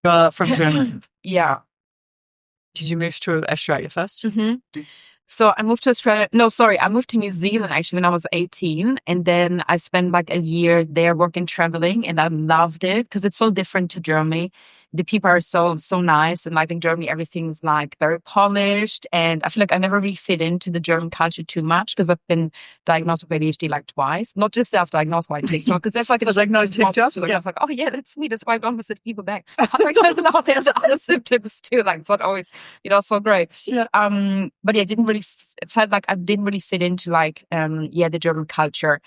From Germany. Yeah. Did you move to Australia first? Mm-hmm. So I moved to Australia. No, sorry. I moved to New Zealand actually when I was 18. And then I spent like a year there working, traveling, and I loved it because it's so different to Germany. The people are so nice. And like in Germany, everything's like very polished. And I feel like I never really fit into the German culture too much because I've been diagnosed with ADHD like twice. Not just self-diagnosed by TikTok, because that's like, I was like, no, TikTok. I was like, oh yeah, that's me. That's why I don't visit people back. I was like, no, there's other symptoms too. Like it's not always, so great. Yeah. But yeah, I didn't really felt like I didn't really fit into like the German culture.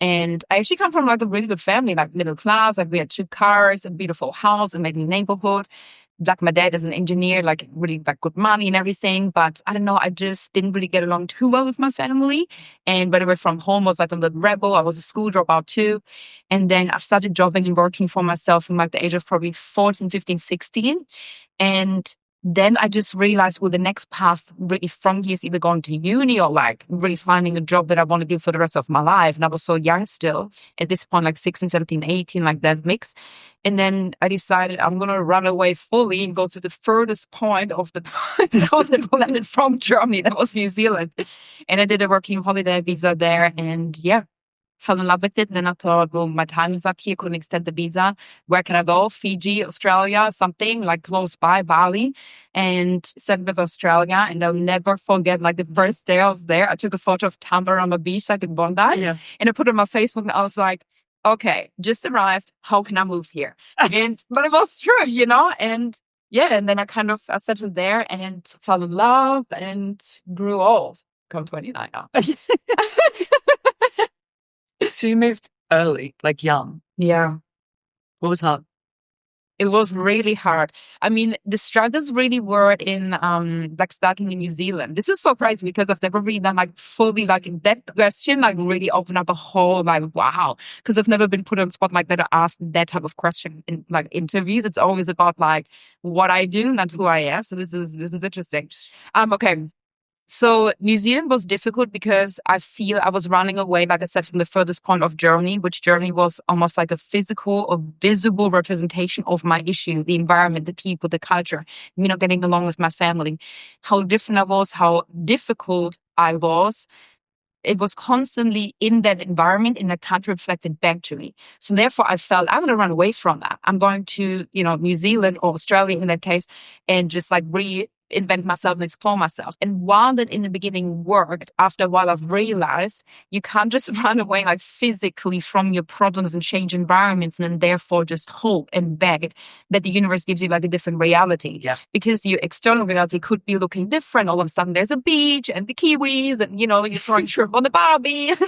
And I actually come from like a really good family, like middle class. Like we had 2 cars, a beautiful house, amazing neighborhood. Like my dad is an engineer, like really like good money and everything. But I don't know, I just didn't really get along too well with my family. And when I went from home, I was like a little rebel. I was a school dropout too. And then I started jobbing and working for myself from like the age of probably 14, 15, 16. And then I just realized, well, the next path really from here is either going to uni or like really finding a job that I want to do for the rest of my life. And I was so young still at this point, like 16, 17, 18, like that mix. And then I decided I'm going to run away fully and go to the furthest point of the planet from Germany. That was New Zealand. And I did a working holiday visa there. And yeah, fell in love with it. And then I thought, well, my time is up here, couldn't extend the visa. Where can I go? Fiji, Australia, something like close by, Bali. And settled with Australia. And I'll never forget, like the first day I was there, I took a photo of Tambora on the beach, like in Bondi. Yeah. And I put it on my Facebook and I was like, okay, just arrived. How can I move here? But it was true, and yeah, and then I settled there and fell in love and grew old. I'm 29 now. So you moved early, like young. Yeah. What was hard? It was really hard. I mean, the struggles really were in like starting in New Zealand. This is so crazy because I've never really done like fully like that question, like really opened up a whole like wow. Because I've never been put on spot like that or asked that type of question in like interviews. It's always about like what I do, not who I am. So this is interesting. Okay. So New Zealand was difficult because I feel I was running away, like I said, from the furthest point of Germany, which Germany was almost like a physical or visible representation of my issue, the environment, the people, the culture, me not getting along with my family, how different I was, how difficult I was. It was constantly in that environment, in that country reflected back to me. So therefore I felt I'm going to run away from that. I'm going to, New Zealand or Australia in that case, and just like reinvent myself and explore myself. And while that in the beginning worked, after a while I've realized you can't just run away like physically from your problems and change environments and then therefore just hope and beg that the universe gives you like a different reality. Yeah. Because your external reality could be looking different. All of a sudden there's a beach and the Kiwis and, you're throwing shrimp on the Barbie and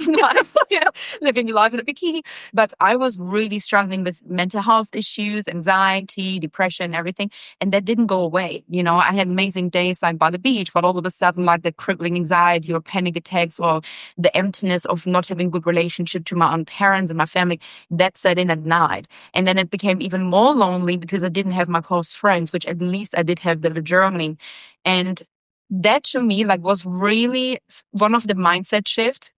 living your life in a bikini. But I was really struggling with mental health issues, anxiety, depression, everything. And that didn't go away. I had amazing days like by the beach, but all of a sudden like that crippling anxiety or panic attacks or the emptiness of not having good relationship to my own parents and my family, that set in at night. And then it became even more lonely because I didn't have my close friends, which at least I did have them in Germany. And that to me like was really one of the mindset shifts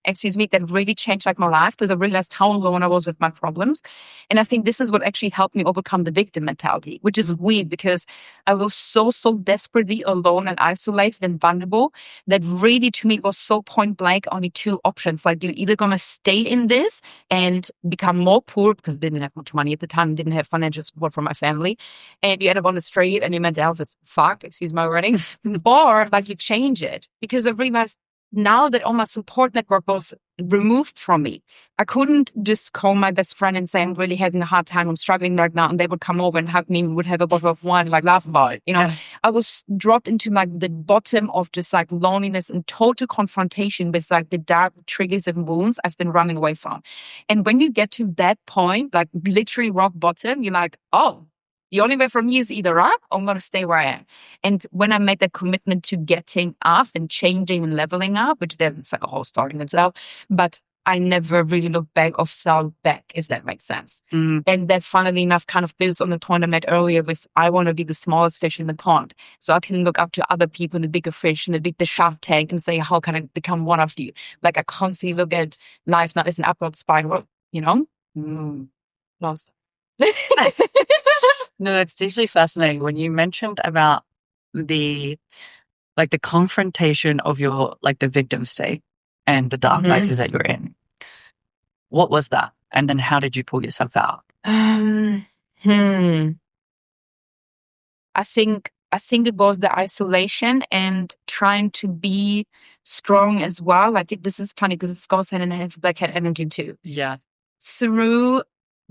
that really changed like my life because I realized how alone I was with my problems. And I think this is what actually helped me overcome the victim mentality, which is weird because I was so desperately alone and isolated and vulnerable that really to me it was so point blank, only 2 options. Like you're either going to stay in this and become more poor because I didn't have much money at the time, didn't have financial support from my family, and you end up on the street and your mental health is fucked, excuse my wording, or like you change it because I realized now that all my support network was removed from me, I couldn't just call my best friend and say, I'm really having a hard time, I'm struggling right now. And they would come over and hug me and would have a bottle of wine, like laugh about it. I was dropped into like the bottom of just like loneliness and total confrontation with like the dark triggers and wounds I've been running away from. And when you get to that point, like literally rock bottom, you're like, oh, the only way from here is either up or I'm going to stay where I am. And when I made that commitment to getting up and changing and leveling up, which then it's like a whole story in itself, but I never really looked back or fell back, if that makes sense. And that funnily enough kind of builds on the point I made earlier with I want to be the smallest fish in the pond. So I can look up to other people, the bigger fish and the shark tank and say, how can I become one of you? Like I constantly look at life not as an upward spiral, Lost. No, it's deeply fascinating when you mentioned about the the confrontation of your the victim state and the dark places that you're in. What was that? And then how did you pull yourself out? I think it was the isolation and trying to be strong as well. Like this is funny because it goes hand in hand with Black Cat energy too. Yeah. Through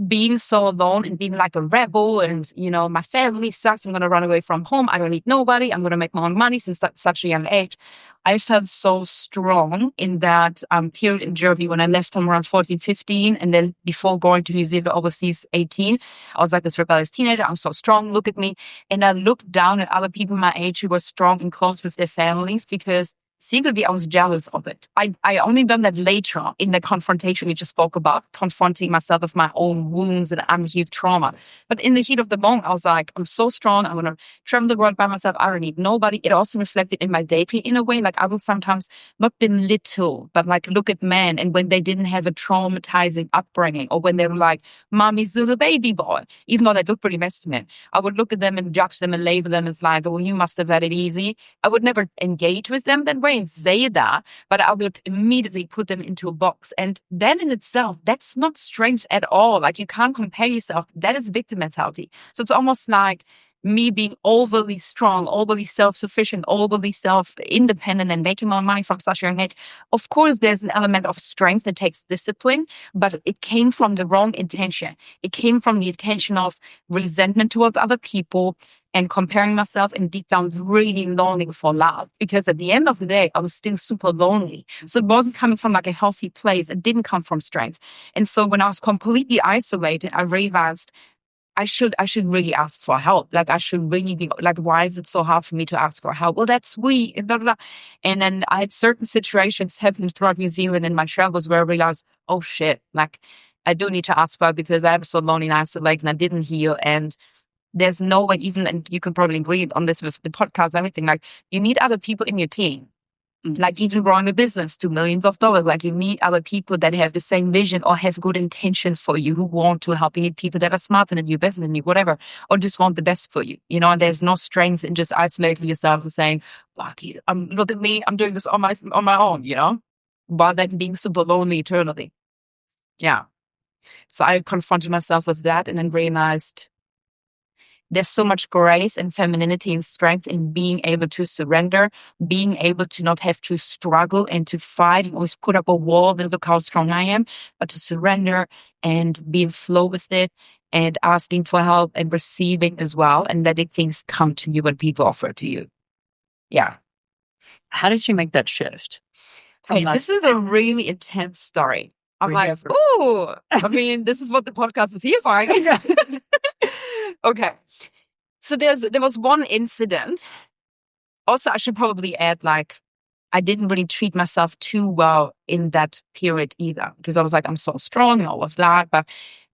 being so alone and being like a rebel and, my family sucks. I'm going to run away from home. I don't need nobody. I'm going to make my own money since such a young age. I felt so strong in that period in Germany when I left home around 14, 15. And then before going to New Zealand overseas 18, I was like this rebellious teenager. I'm so strong. Look at me. And I looked down at other people my age who were strong and close with their families because secretly, I was jealous of it. I only done that later in the confrontation we just spoke about, confronting myself with my own wounds and unhealed trauma. But in the heat of the moment, I was like, I'm so strong. I'm going to travel the world by myself. I don't need nobody. It also reflected in my dating in a way. Like I will sometimes not belittle, but like look at men. And when they didn't have a traumatizing upbringing or when they were like, mommy's little baby boy, even though they look pretty masculine, I would look at them and judge them and label them as like, oh, you must have had it easy. I would never engage with them that way and say that, but I would immediately put them into a box. And that in itself, that's not strength at all. Like you can't compare yourself. That is victim mentality. So it's almost like me being overly strong, overly self-sufficient, overly self-independent and making my money from such a young age. Of course, there's an element of strength that takes discipline, but it came from the wrong intention. It came from the intention of resentment towards other people and comparing myself and deep down really longing for love. Because at the end of the day, I was still super lonely. So it wasn't coming from like a healthy place. It didn't come from strength. And so when I was completely isolated, I realized I should really ask for help. Like I should really be like, why is it so hard for me to ask for help? Well, that's sweet. And, blah, blah, blah. And then I had certain situations happen throughout New Zealand in my travels where I realized, oh shit, like I do need to ask for help because I'm so lonely and isolated and I didn't heal. And there's no way even, and you can probably agree on this with the podcast, everything, like you need other people in your team. Like even growing a business to millions of dollars, like you need other people that have the same vision or have good intentions for you, who want to help. You need people that are smarter than you, better than you, whatever, or just want the best for you, and there's no strength in just isolating yourself and saying, fuck you, look at me, I'm doing this on my own, while then being super lonely eternally. Yeah. So I confronted myself with that and then realized there's so much grace and femininity and strength in being able to surrender, being able to not have to struggle and to fight and always put up a wall and look how strong I am, but to surrender and be in flow with it and asking for help and receiving as well and letting things come to you when people offer it to you. Yeah. How did you make that shift? Okay, this is a really intense story. I'm like, oh, I mean, this is what the podcast is here for. Okay. So there was one incident. Also, I should probably add, like, I didn't really treat myself too well in that period either, because I was like, I'm so strong and all of that, but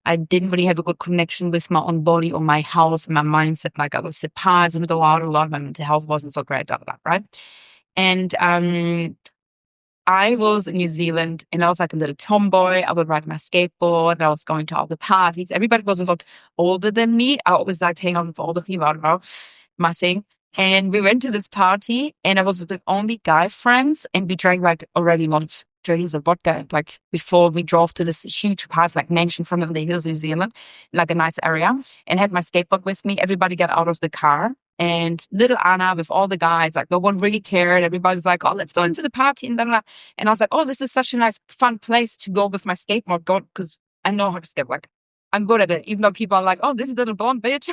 I didn't really have a good connection with my own body or my health and my mindset. Like I would sit parts and go out a lot. My mental health wasn't so great, right? And I was in New Zealand and I was like a little tomboy. I would ride my skateboard. I was going to all the parties. Everybody was a lot older than me. I always liked hanging out with older people. I don't know, my thing. And we went to this party and I was with the only guy friends and we drank like already a lot of drinks of vodka. Like before we drove to this huge party, like mansion from the hills, New Zealand, like a nice area, and had my skateboard with me. Everybody got out of the car. And little Anna with all the guys, like no one really cared. Everybody's like, oh, let's go into the party and blah, blah. And I was like, oh, this is such a nice, fun place to go with my skateboard, because I know how to skate. Like, I'm good at it, even though people are like, oh, this is little blonde bitch.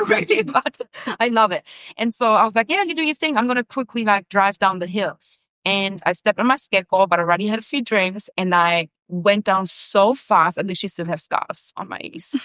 Really, but I love it. And so I was like, yeah, you do your thing. I'm going to quickly like drive down the hill. And I stepped on my skateboard, but I already had a few drinks and I went down so fast. At least she still have scars on my knees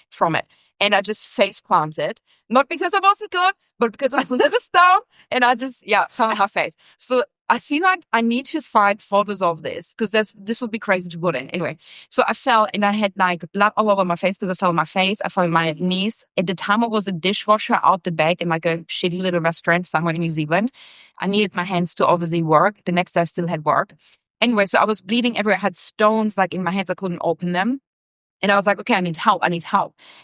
from it. And I just face planted, not because I wasn't good, but because I was a little stoned and I just, fell on my face. So I feel like I need to find photos of this because this would be crazy to put in. Anyway, so I fell and I had like blood all over my face because I fell on my face. I fell on my knees. At the time, I was a dishwasher out the back in like a shitty little restaurant somewhere in New Zealand. I needed my hands to obviously work. The next day I still had work. Anyway, so I was bleeding everywhere. I had stones like in my hands. I couldn't open them. And I was like, okay, I need help.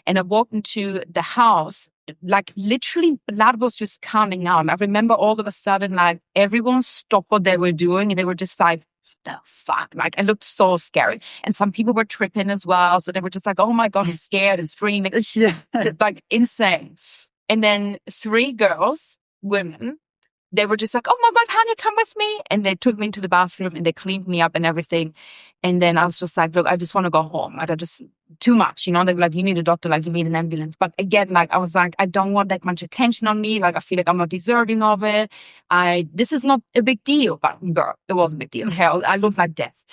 And I walked into the house, like literally blood was just coming out. And I remember all of a sudden, like everyone stopped what they were doing and they were just like, the fuck? Like it looked so scary. And some people were tripping as well. So they were just like, oh my God, I'm scared and screaming. Yeah. Like insane. And then 3 girls, women, they were just like, oh my God, honey, come with me. And they took me into the bathroom and they cleaned me up and everything. And then I was just like, look, I just want to go home. Like, I just, too much, you know, they were like, you need a doctor, like you need an ambulance. But again, like, I was like, I don't want that much attention on me. Like, I feel like I'm not deserving of it. This is not a big deal, but girl, it was a big deal. Hell, I looked like death.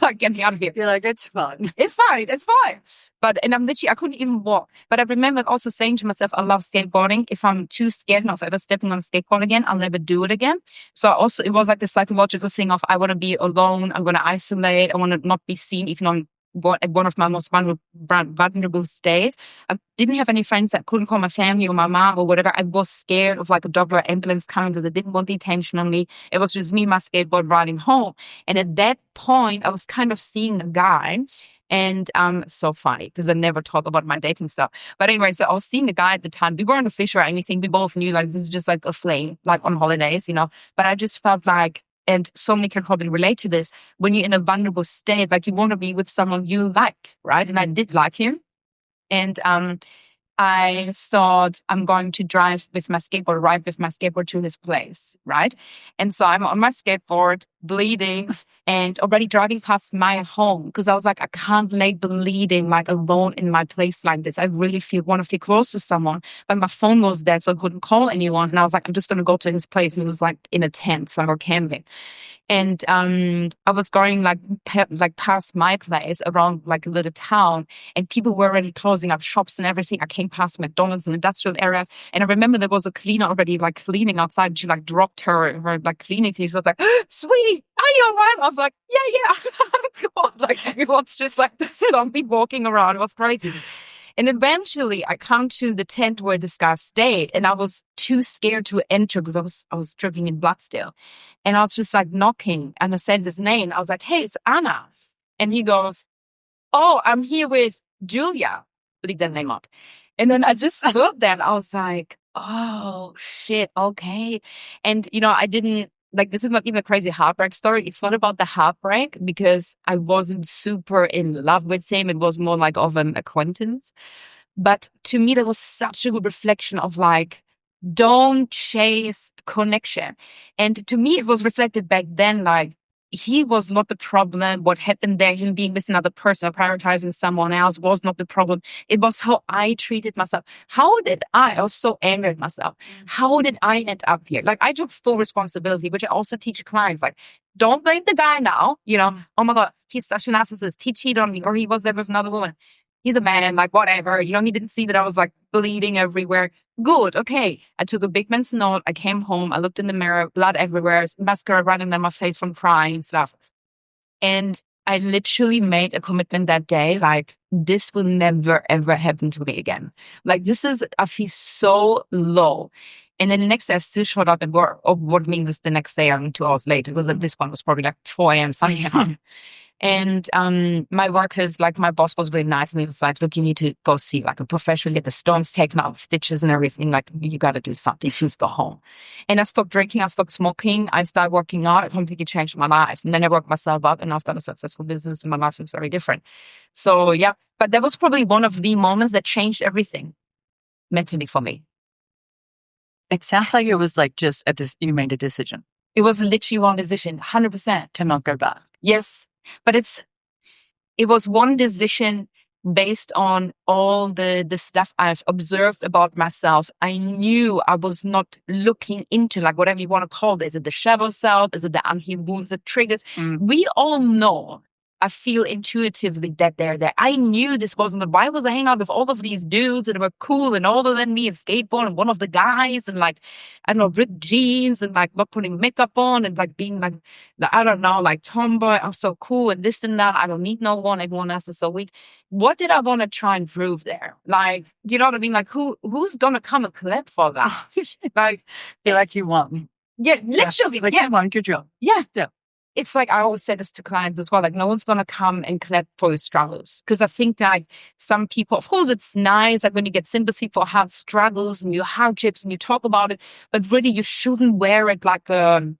Like, get me out of here. You're like, it's fine. It's fine. But, and I'm literally, I couldn't even walk. But I remember also saying to myself, I love skateboarding. If I'm too scared of ever stepping on a skateboard again, I'll never do it again. So also, it was like the psychological thing of, I want to be alone. I'm going to isolate. I want to not be seen, even on one of my most vulnerable states. I didn't have any friends that couldn't call my family or my mom or whatever. I was scared of like a doctor or ambulance coming because I didn't want the attention on me. It was just me, my skateboard riding home. And at that point, I was kind of seeing a guy. And so funny because I never talk about my dating stuff. But anyway, so I was seeing the guy at the time. We weren't official or anything. We both knew like this is just like a flame, like on holidays, you know. But I just felt like, and so many can probably relate to this, when you're in a vulnerable state, like you want to be with someone you like, right? And I did like him. And I thought I'm going to ride with my skateboard to his place, right? And so I'm on my skateboard, bleeding, and already driving past my home because I was like, I can't lay bleeding like alone in my place like this. I really want to feel close to someone, but my phone was dead, so I couldn't call anyone. And I was like, I'm just going to go to his place. And it was like in a tent, so or camping. And I was going like past my place around like a little town, and people were already closing up shops and everything. I came past McDonald's and industrial areas, and I remember there was a cleaner already like cleaning outside. And she like dropped her like cleaning thing. She was like, "Sweetie, are you alright?" I was like, "Yeah." God, like everyone's just like this zombie walking around. It was crazy. And eventually I come to the tent where this guy stayed, and I was too scared to enter because I was dripping in blood still. And I was just like knocking, and I said his name. I was like, "Hey, it's Anna." And he goes, "Oh, I'm here with Julia." Bleep that name out. And then I just stood there and I was like, oh shit, okay. And you know, I didn't, like, this is not even a crazy heartbreak story. It's not about the heartbreak because I wasn't super in love with him. It was more like of an acquaintance. But to me, that was such a good reflection of like, don't chase connection. And to me, it was reflected back then, like, he was not the problem. What happened there, him being with another person or prioritizing someone else, was not the problem. It was how I treated myself. I was so angry at myself. How did I end up here? Like, I took full responsibility, which I also teach clients. Like, don't blame the guy now. You know, oh my God, he's such a narcissist. He cheated on me, or he was there with another woman. He's a man, like whatever. You know, he didn't see that I was like bleeding everywhere. Good, okay. I took a big mental note. I came home. I looked in the mirror, blood everywhere, mascara running down my face from crying and stuff. And I literally made a commitment that day, like, this will never, ever happen to me again. Like, I feel so low. And then the next day, I still showed up at work. Or what means the next day, 2 hours later, because at this point it was probably like 4 a.m. something. And my workers, like my boss was really nice, and he was like, look, you need to go see like a professional, get the stones taken out, stitches and everything. Like, you got to do something. Just go home. And I stopped drinking. I stopped smoking. I started working out. It completely changed my life. And then I worked myself up, and I've got a successful business, and my life looks very different. So yeah, but that was probably one of the moments that changed everything mentally for me. It sounds like it was like just you made a decision. It was literally one decision, 100%. To not go back. Yes. But it was one decision based on all the stuff I've observed about myself. I knew I was not looking into, like, whatever you want to call it. Is it the shadow self? Is it the unhealed wounds, the triggers? We all know. I feel intuitively that they're there. I knew this wasn't why was I hanging out with all of these dudes that were cool and older than me and skateboard, and one of the guys, and like, I don't know, ripped jeans and like not putting makeup on and like being like, I don't know, like tomboy. I'm so cool and this and that. I don't need no one. Everyone else is so weak. What did I want to try and prove there? Like, do you know what I mean? Like, who's gonna come and clap for that? Like, feel like you won. Yeah, literally. Like, yeah. you won. Good job. Yeah. Yeah. it's like I always say this to clients as well, like no one's going to come and clap for your struggles. Because I think like some people, of course, it's nice like when you get sympathy for hard struggles and your hardships and you talk about it, but really you shouldn't wear it like a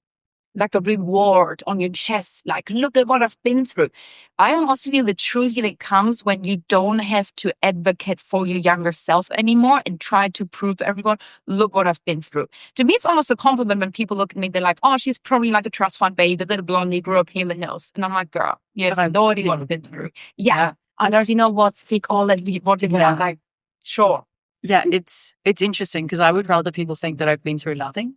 reward on your chest. Like, look at what I've been through. I almost feel the true healing comes when you don't have to advocate for your younger self anymore and try to prove to everyone, look what I've been through. To me, it's almost a compliment when people look at me, they're like, oh, she's probably like a trust fund baby, the little blondie grew up here in the hills. And I'm like, girl, you have no idea what I've been through. Yeah. I don't know what they call it. What is that? Like, sure. Yeah, it's interesting because I would rather people think that I've been through nothing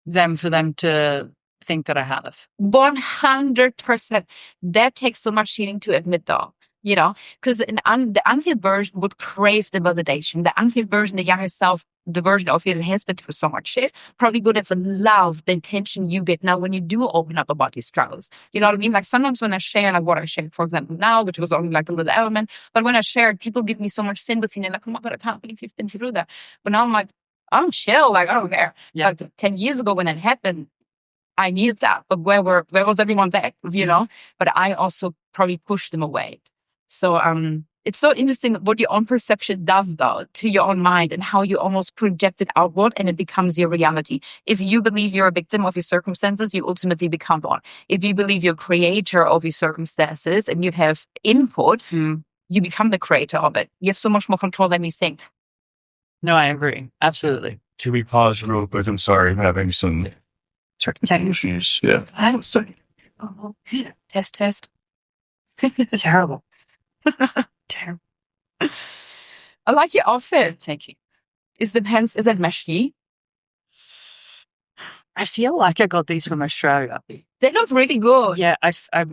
than for them to think that I have. 100%. That takes so much healing to admit, though. You know, because the unhealed version would crave the validation. The unhealed version, the younger self, the version of you that has been through so much shit, probably would have loved the attention you get now when you do open up about these struggles. You know what I mean? Like sometimes when I share, like what I shared, for example, now, which was only like a little element, but when I shared, people give me so much sympathy and they're like, oh my God, I can't believe you've been through that. But now I'm like, I'm chill, like I don't care. Yeah. But 10 years ago when it happened, I needed that. But where was everyone there? You know? But I also probably pushed them away. So it's so interesting what your own perception does, though, to your own mind and how you almost project it outward and it becomes your reality. If you believe you're a victim of your circumstances, you ultimately become one. If you believe you're a creator of your circumstances and you have input, you become the creator of it. You have so much more control than you think. No, I agree. Absolutely. Can we pause real quick? I'm sorry, I'm having some technical issues. Yeah. I'm sorry. Oh, yeah. Test. Terrible. Terrible. I like your outfit. Thank you. Is that meshy? I feel like I got these from Australia. They look really good. Yeah, I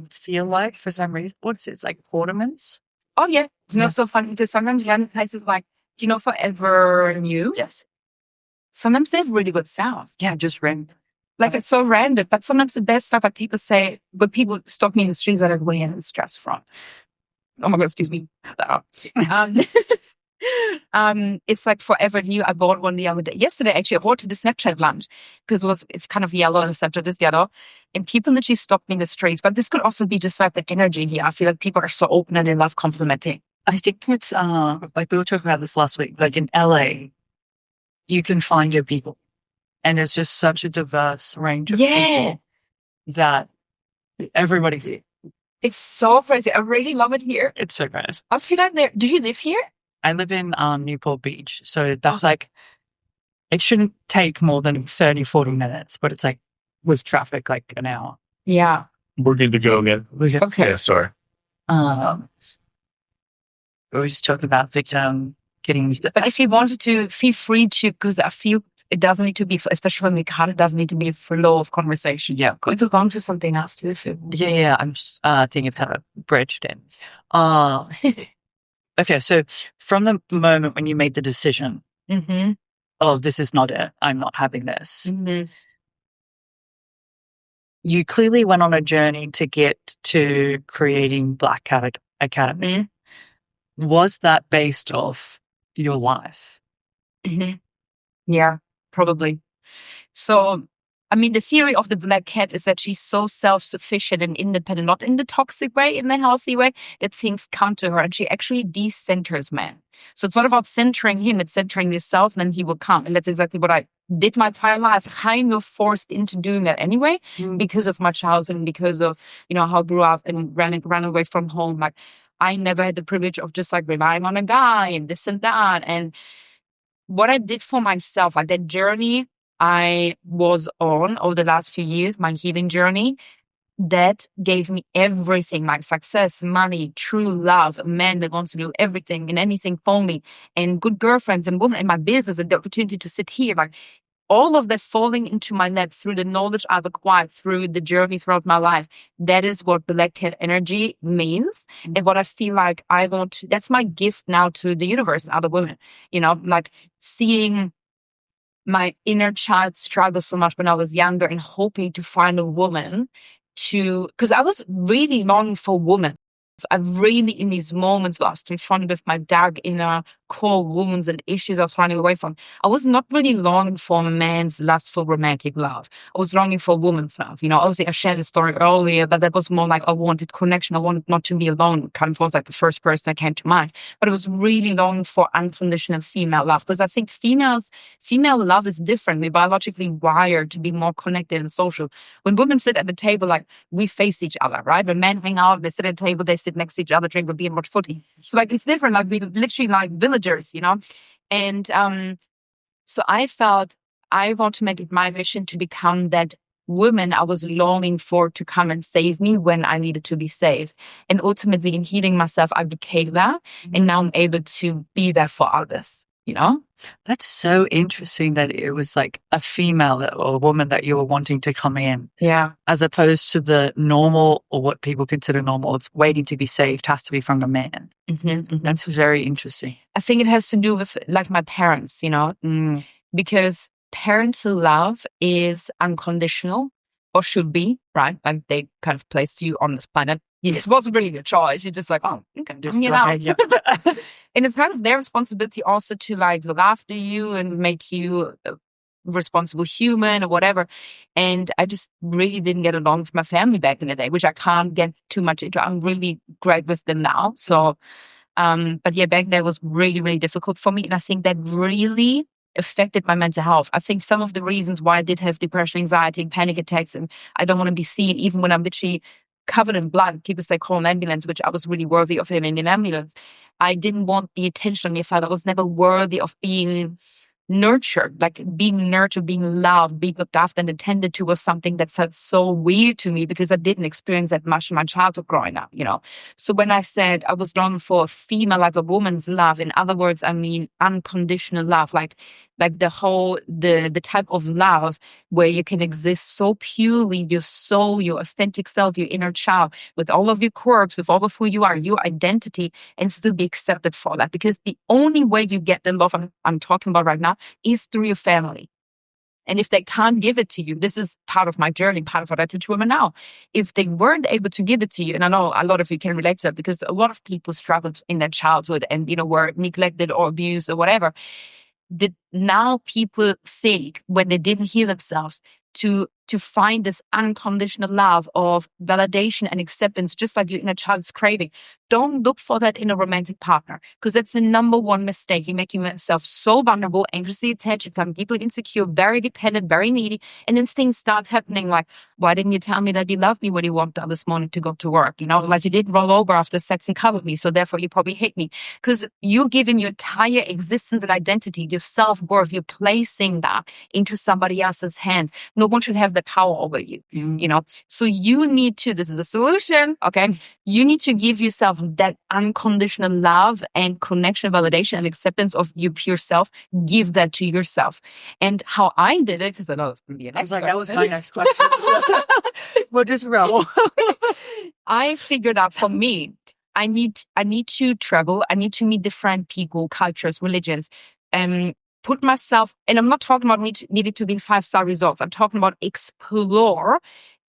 feel like for some reason, what is it? It's like Portman's. Oh, yeah. You know, so funny because sometimes you have places like, do you know Forever New? Yes. Sometimes they have really good stuff. Yeah, just random. Like it's so random, but sometimes the best stuff, like people say, but people stop me in the streets that are way in stress from. Oh my God, excuse me. It's like Forever New. I bought one the other day. Yesterday, actually, I bought to the Snapchat lunch because it's kind of yellow and Snapchat is yellow. And people literally stopped me in the streets. But this could also be just like the energy here. I feel like people are so open and they love complimenting. I think it's like we were talking about this last week. Like in LA, you can find your people. And it's just such a diverse range of people that everybody's here. It's so crazy. I really love it here. It's so nice. I feel like there. Do you live here? I live in Newport Beach. So that's like, it shouldn't take more than 30, 40 minutes, but it's like with traffic, like an hour. Yeah. We're good to go again. Okay. Yeah, sorry. We were just talking about victim getting. But if you wanted to, feel free to, because I feel it doesn't need to be, especially when we cut, it doesn't need to be a flow of conversation. Yeah. We could go on to something else too. Yeah. I'm just thinking of how to bridge it in. Okay. So from the moment when you made the decision, oh, this is not it, I'm not having this. You clearly went on a journey to get to creating Black Cat Academy. Was that based off your life? Yeah, probably. So, I mean, the theory of the Black Cat is that she's so self-sufficient and independent, not in the toxic way, in the healthy way, that things come to her and she actually decenters man. So it's not about centering him, it's centering yourself and then he will come. And that's exactly what I did my entire life, kind of forced into doing that anyway, because of my childhood and because of, you know, how I grew up and ran away from home. Like, I never had the privilege of just like relying on a guy and this and that. And what I did for myself, like that journey I was on over the last few years, my healing journey, that gave me everything, like success, money, true love, a man that wants to do everything and anything for me, and good girlfriends and women in my business, and the opportunity to sit here, like all of that falling into my lap through the knowledge I've acquired through the journey throughout my life. That is what Black Cat energy means. And what I feel like I want to, that's my gift now to the universe and other women, you know, like seeing my inner child struggle so much when I was younger and hoping to find a woman because I was really longing for a woman. I really, in these moments where I was confronted with my dark inner core wounds and issues I was running away from, I was not really longing for a man's lustful romantic love. I was longing for a woman's love. Obviously I shared the story earlier, but that was more like I wanted connection. I wanted not to be alone. Kind of was like the first person that came to mind. But I was really longing for unconditional female love, because I think female love is different. We're biologically wired to be more connected and social. When women sit at the table, like, we face each other, right? When men hang out, they sit at the table, they sit next to each other, drink a beer and watch footy. So like, it's different. Like, we literally like villagers, and so I felt I want to make it my mission to become that woman I was longing for to come and save me when I needed to be saved. And ultimately, in healing myself, I became that, and now I'm able to be there for others. That's so interesting that it was like a female or a woman that you were wanting to come in. Yeah. As opposed to the normal, or what people consider normal, of waiting to be saved has to be from a man. That's very interesting. I think it has to do with like my parents, because parental love is unconditional, or should be, right? Like, they kind of placed you on this planet. It wasn't really your choice. You're just like, oh, okay, just and it's kind of their responsibility also to like look after you and make you a responsible human or whatever. And I just really didn't get along with my family back in the day, which I can't get too much into. I'm really great with them now. So, but yeah, back then it was really, really difficult for me. And I think that really affected my mental health. I think some of the reasons why I did have depression, anxiety, and panic attacks, and I don't want to be seen even when I'm literally covered in blood. People say call an ambulance, which I was really worthy of him in an ambulance. I didn't want the attention on me. I felt I was never worthy of being nurtured, like being nurtured, being loved, being looked after and attended to was something that felt so weird to me, because I didn't experience that much in my childhood growing up, So when I said I was longing for a female, like a woman's love, in other words, I mean unconditional love, like the whole, the type of love where you can exist so purely, your soul, your authentic self, your inner child, with all of your quirks, with all of who you are, your identity, and still be accepted for that. Because the only way you get the love I'm talking about right now is through your family. And if they can't give it to you, this is part of my journey, part of what I teach women now. If they weren't able to give it to you, and I know a lot of you can relate to that, because a lot of people struggled in their childhood and, were neglected or abused or whatever. Now people think, when they didn't heal themselves, to find this unconditional love of validation and acceptance, just like your inner child's craving. Don't look for that in a romantic partner, because that's the number one mistake. You're making yourself so vulnerable, anxiously attached, you become deeply insecure, very dependent, very needy. And then things start happening like, why didn't you tell me that you loved me when you walked out this morning to go to work? Like, you didn't roll over after sex and cover me, so therefore you probably hate me. Because you're giving your entire existence and identity, your self-worth, you're placing that into somebody else's hands. No one should have the power over you, So you need to, this is the solution, okay? You need to give yourself that unconditional love and connection, validation, and acceptance of your pure self. Give that to yourself. And how I did it, because I know that's going to be an next question. That was my next question. So we'll just roll. I figured out, for me, I need to travel. I need to meet different people, cultures, religions, put myself, and I'm not talking about needing to be 5-star resorts. I'm talking about explore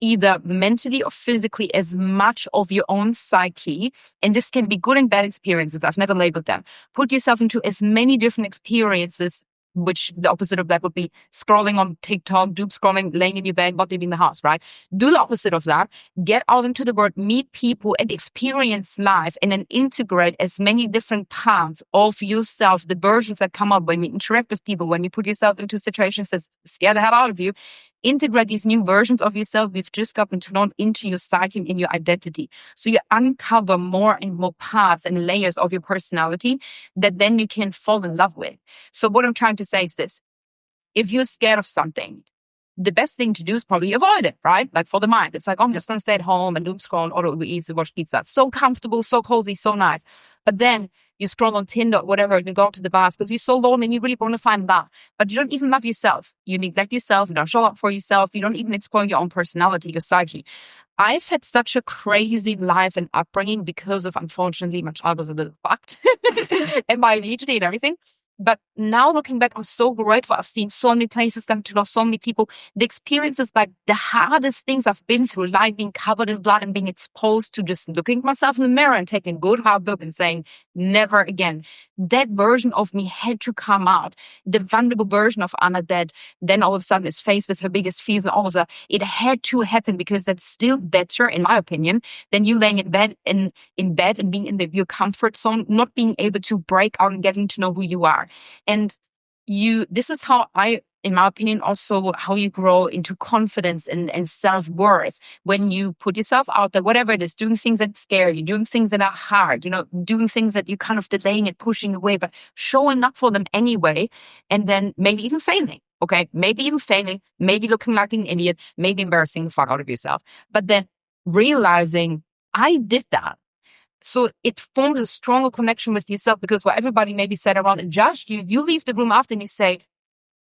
either mentally or physically as much of your own psyche. And this can be good and bad experiences. I've never labeled them. Put yourself into as many different experiences, which the opposite of that would be scrolling on TikTok, doom scrolling, laying in your bed, not leaving the house, right? Do the opposite of that. Get out into the world, meet people, and experience life, and then integrate as many different parts of yourself, the versions that come up when you interact with people, when you put yourself into situations that scare the hell out of you. Integrate these new versions of yourself we've just gotten to know into your psyche and in your identity. So you uncover more and more parts and layers of your personality that then you can fall in love with. So what I'm trying to say is this. If you're scared of something, the best thing to do is probably avoid it, right? Like, for the mind. It's like, oh, I'm just going to stay at home and doom scroll and order Uber Eats and watch pizza. So comfortable, so cozy, so nice. But then you scroll on Tinder or whatever, and you go to the bars because you're so lonely and you really want to find that. But you don't even love yourself. You neglect yourself. You don't show up for yourself. You don't even explore your own personality, your psyche. I've had such a crazy life and upbringing because of, unfortunately, my child was a little fucked and my ADHD and everything. But now looking back, I'm so grateful. I've seen so many places, gotten to know so many people. The experiences, like the hardest things I've been through, like being covered in blood and being exposed to just looking at myself in the mirror and taking a good hard look and saying, never again. That version of me had to come out. The vulnerable version of Anna that then all of a sudden is faced with her biggest fears and all of that. It had to happen because that's still better, in my opinion, than you laying in bed and being in your comfort zone, not being able to break out and getting to know who you are. And this is how in my opinion, also how you grow into confidence and self-worth when you put yourself out there, whatever it is, doing things that scare you, doing things that are hard, doing things that you're kind of delaying and pushing away, but showing up for them anyway, and then maybe even failing. Okay, maybe even failing, maybe looking like an idiot, maybe embarrassing the fuck out of yourself, but then realizing I did that. So it forms a stronger connection with yourself, because what everybody maybe said around and judged you, you leave the room after and you say,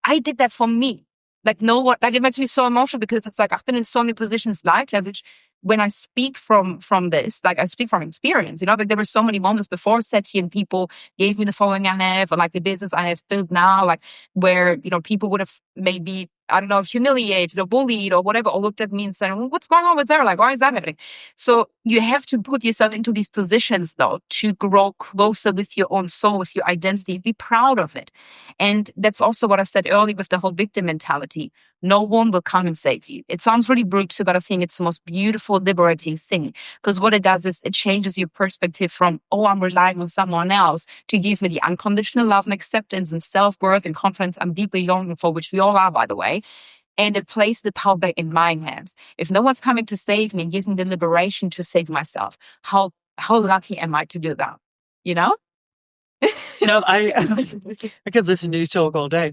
I did that for me. Like, it makes me so emotional, because it's like, I've been in so many positions like that, which when I speak from this, like I speak from experience, like there were so many moments before SETI and people gave me the following I have, or like the business I have built now, like where, people would have maybe, I don't know, humiliated or bullied or whatever, or looked at me and said, well, what's going on with her? Like, why is that happening? So you have to put yourself into these positions though, to grow closer with your own soul, with your identity, be proud of it. And that's also what I said earlier with the whole victim mentality. No one will come and save you. It sounds really brutal, but I think it's the most beautiful, liberating thing, because what it does is it changes your perspective from, oh, I'm relying on someone else to give me the unconditional love and acceptance and self-worth and confidence I'm deeply longing for, which we all are, by the way. And it places the power back in my hands. If no one's coming to save me and gives me the liberation to save myself, how lucky am I to do that? I could listen to you talk all day.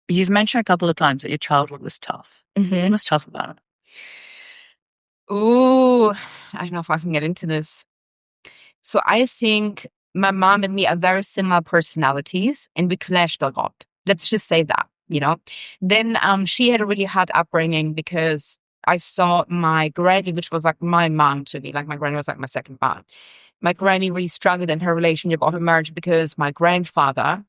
You've mentioned a couple of times that your childhood was tough. Mm-hmm. What was tough about it? Ooh, I don't know if I can get into this. So I think my mom and me are very similar personalities, and we clashed a lot. Let's just say that, Then she had a really hard upbringing, because I saw my granny, which was like my mom to me, like my granny was like my second mom. My granny really struggled in her relationship or her marriage, because my grandfather,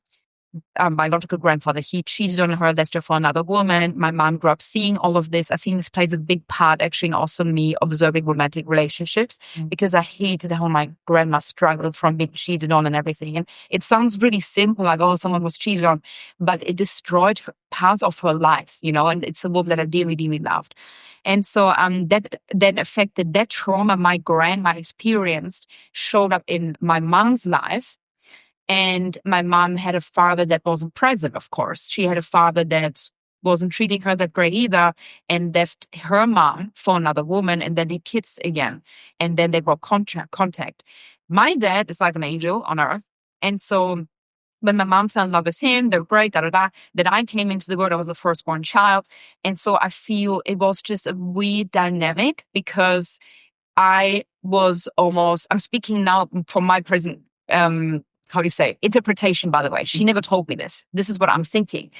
biological grandfather, he cheated on her, left her for another woman. My mom grew up seeing all of this. I think this plays a big part actually in also me observing romantic relationships, because I hated how my grandma struggled from being cheated on and everything. And it sounds really simple, like, oh, someone was cheated on, but it destroyed parts of her life, and it's a woman that I dearly, dearly loved. And so that then affected that trauma my grandma experienced, showed up in my mom's life. And my mom had a father that wasn't present, of course. She had a father that wasn't treating her that great either, and left her mom for another woman, and then the kids again. And then they broke contact. My dad is like an angel on earth. And so when my mom fell in love with him, they were great, Then I came into the world, I was the firstborn child. And so I feel it was just a weird dynamic, because I was I'm speaking now from my present, how do you say, interpretation, by the way. She never told me this. This is what I'm thinking.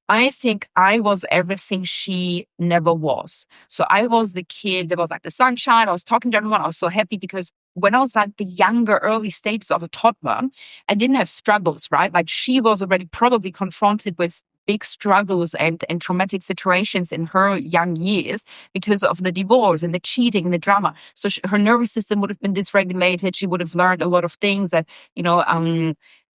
I think I was everything she never was. So I was the kid that was like the sunshine. I was talking to everyone. I was so happy, because when I was like the younger, early stages of a toddler, I didn't have struggles, right? Like she was already probably confronted with big struggles and traumatic situations in her young years because of the divorce and the cheating and the drama. So her nervous system would have been dysregulated. She would have learned a lot of things that,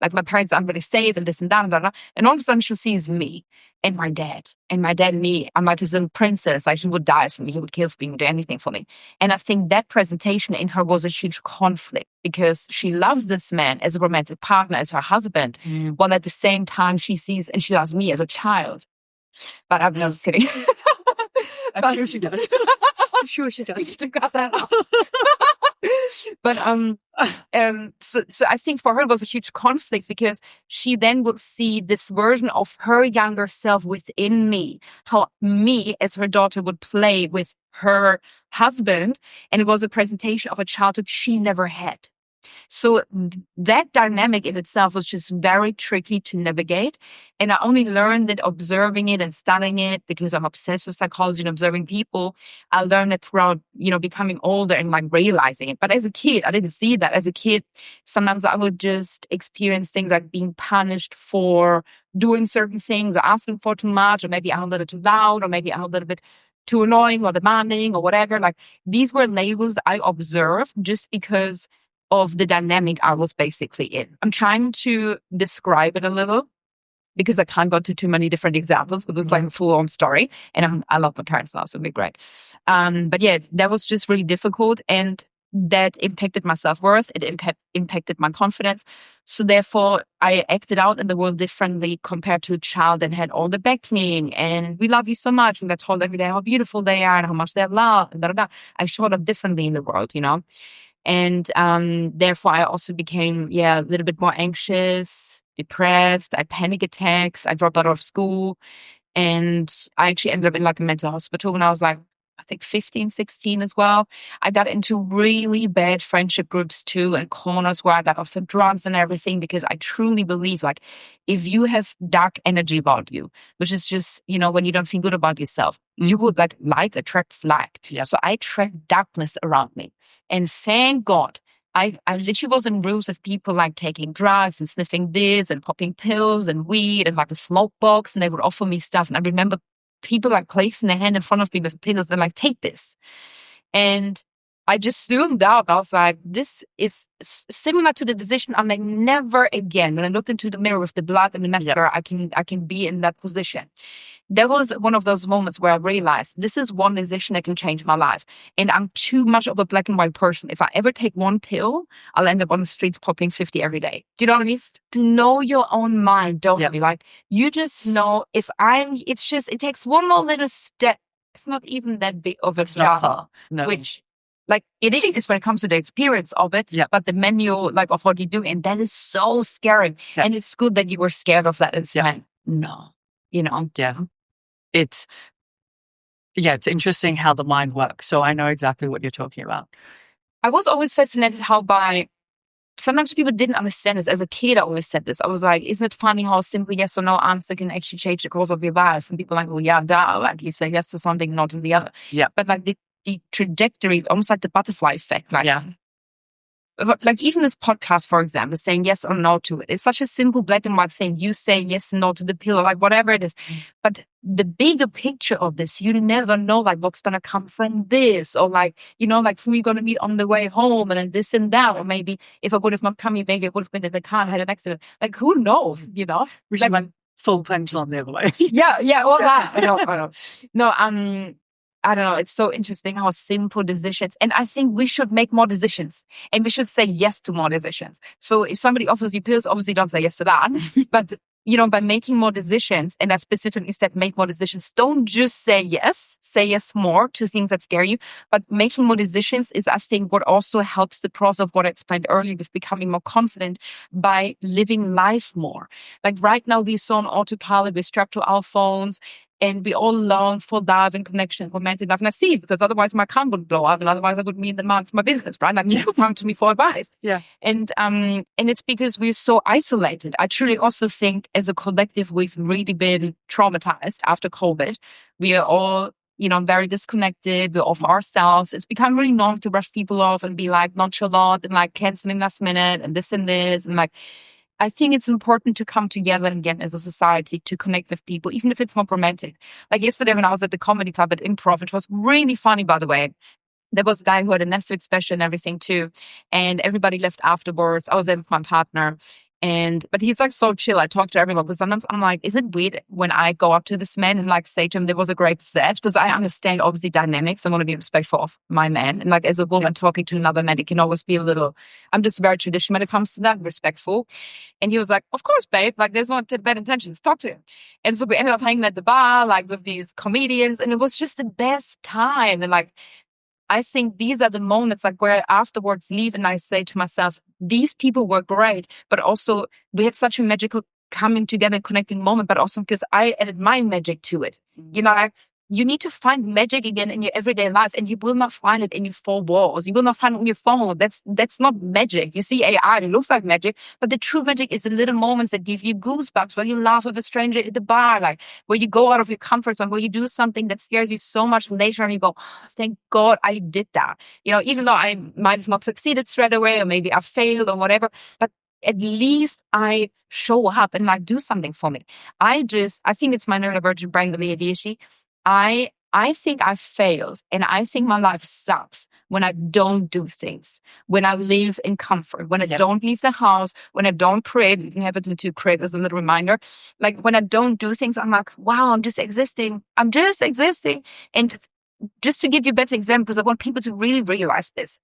like my parents aren't really safe and this and that. And all of a sudden she sees me and my dad and me. I'm like his little princess. Like he would die for me. He would kill for me. He would do anything for me. And I think that presentation in her was a huge conflict, because she loves this man as a romantic partner, as her husband, while at the same time she sees and she loves me as a child. But I'm not just kidding. I'm sure she does. I'm sure she does. You got that off. But so I think for her it was a huge conflict, because she then would see this version of her younger self within me, how me as her daughter would play with her husband, and it was a presentation of a childhood she never had. So that dynamic in itself was just very tricky to navigate. And I only learned it observing it and studying it because I'm obsessed with psychology and observing people. I learned it throughout, becoming older and like realizing it. But as a kid, I didn't see that. As a kid, sometimes I would just experience things like being punished for doing certain things or asking for too much, or maybe I'm a little too loud, or maybe I'm a little bit too annoying or demanding or whatever. Like these were labels I observed just because of the dynamic I was basically in. I'm trying to describe it a little because I can't go to too many different examples, but it's like a full-on story. And I love my parents now, so it'll be great. But yeah, that was just really difficult. And that impacted my self-worth. It impacted my confidence. So therefore, I acted out in the world differently compared to a child that had all the backing and we love you so much. And got told every day how beautiful they are and how much they love. And I showed up differently in the world, And therefore, I also became, a little bit more anxious, depressed. I had panic attacks. I dropped out of school. And I actually ended up in like a mental hospital when I was like, I think 15, 16 as well. I got into really bad friendship groups too and corners where I got off the drugs and everything because I truly believe like if you have dark energy about you, which is just, when you don't feel good about yourself, you would like attracts like. Yep. So I attract darkness around me. And thank God, I literally was in rooms of people like taking drugs and sniffing this and popping pills and weed and like a smoke box, and they would offer me stuff. And I remember people like placing their hand in front of me with pills and like, take this. And I just zoomed out. I was like, this is similar to the decision I made never again. When I looked into the mirror with the blood and the mascara, I can be in that position. That was one of those moments where I realized this is one decision that can change my life. And I'm too much of a black and white person. If I ever take one pill, I'll end up on the streets popping 50 every day. Do you know what I mean? To know your own mind, don't you? Like, you just know it takes one more little step. It's not even that big of a job, which like it is when it comes to the experience of it, but the manual like of what you do, and that is so scary. Yeah. And it's good that you were scared of that instead. No. It's interesting how the mind works. So I know exactly what you're talking about. I was always fascinated sometimes people didn't understand this. As a kid, I always said this. I was like, isn't it funny how simple yes or no answer can actually change the course of your life? And people are like, well, yeah, duh. Like you say yes to something, not to the other. Yeah. But like the trajectory, almost like the butterfly effect. Like even this podcast, for example, saying yes or no to it. It's such a simple black and white thing. You say yes and no to the pill, or like whatever it is. But the bigger picture of this, you never know like what's going to come from this, or like, like who you're going to meet on the way home, and then this and that. Or maybe if I would have not come here, maybe I would have been in the car and had an accident. Like who knows, We should like full pendulum the other way. All that. I know. No, I don't know. It's so interesting how simple decisions. And I think we should make more decisions and we should say yes to more decisions. So if somebody offers you pills, obviously don't say yes to that. But, by making more decisions, and I specifically said make more decisions, don't just say yes more to things that scare you. But making more decisions is, I think, what also helps the process of what I explained earlier with becoming more confident by living life more. Like right now, we're so on autopilot, we're strapped to our phones. And we all long for love and connection, romantic love. And I see it because otherwise my account would blow up, and otherwise I would meet the man for my business, right? Like people come to me for advice. Yeah. And it's because we're so isolated. I truly also think as a collective, we've really been traumatized after COVID. We are all, very disconnected. We're off ourselves. It's become really normal to brush people off and be like nonchalant and like canceling last minute and this and this. And like, I think it's important to come together again as a society to connect with people, even if it's not romantic. Like yesterday when I was at the comedy club at Improv, which was really funny, by the way. There was a guy who had a Netflix special and everything too. And everybody left afterwards. I was there with my partner. But he's like so chill. I talk to everyone because sometimes I'm like, is it weird when I go up to this man and like say to him, there was a great set? Because I understand obviously dynamics. I want to be respectful of my man. And like as a woman talking to another man, it can always be I'm just very traditional when it comes to that, respectful. And he was like, of course, babe, like there's no bad intentions. Talk to him. And so we ended up hanging at the bar, like with these comedians, and it was just the best time. And like, I think these are the moments like where I afterwards leave and I say to myself, these people were great, but also we had such a magical coming together, connecting moment, but also because I added my magic to it. you need to find magic again in your everyday life, and you will not find it in your four walls. You will not find it on your phone. That's not magic. You see AI, it looks like magic, but the true magic is the little moments that give you goosebumps, where you laugh with a stranger at the bar, like where you go out of your comfort zone, where you do something that scares you so much later, and you go, thank God I did that. Even though I might have not succeeded straight away, or maybe I failed or whatever, but at least I show up and like do something for me. I think it's my neurodivergent brain, the ADHD. I think I failed, and I think my life sucks when I don't do things, when I live in comfort, when I don't leave the house, when I don't create. You can have it to create as a little reminder. Like when I don't do things, I'm like, wow, I'm just existing. And just to give you a better example, because I want people to really realize this.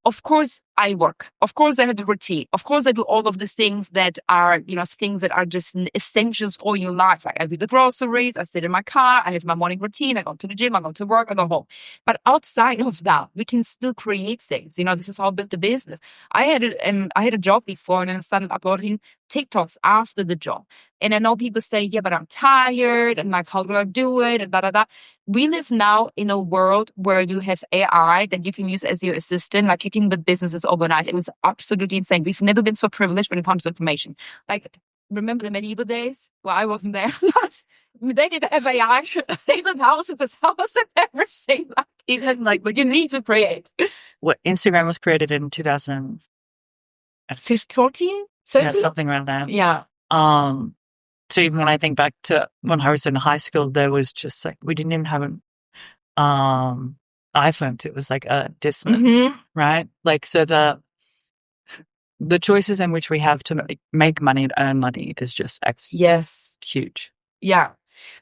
Of course, I work. Of course, I have a routine. Of course, I do all of the things that are, things that are just essentials for your life. Like I do the groceries, I sit in my car, I have my morning routine, I go to the gym, I go to work, I go home. But outside of that, we can still create things. This is how I built the business. I had a job before, and then I started uploading TikToks after the job. And I know people say, yeah, but I'm tired, and like, how do I do it? And da. We live now in a world where you have AI that you can use as your assistant. Like you can build businesses overnight. It was absolutely insane. We've never been so privileged when it comes to information. Like, remember the medieval days? Well, I wasn't there. They didn't have AI. They built houses and everything. Even like you need to create. What Instagram was created in 2014, 13? yeah, something around there. Yeah. So even when I think back to when I was in high school, there was just like, we didn't even have an iPhone. It was like a Discman, right? Like, so the choices in which we have to make money and earn money is just huge. Yeah.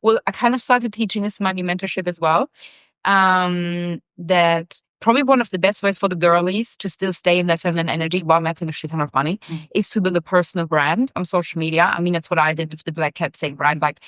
Well, I kind of started teaching this money mentorship as well. That probably one of the best ways for the girlies to still stay in their feminine energy while making a shit ton of money is to build a personal brand on social media. I mean, that's what I did with the Black Cat thing, right? Like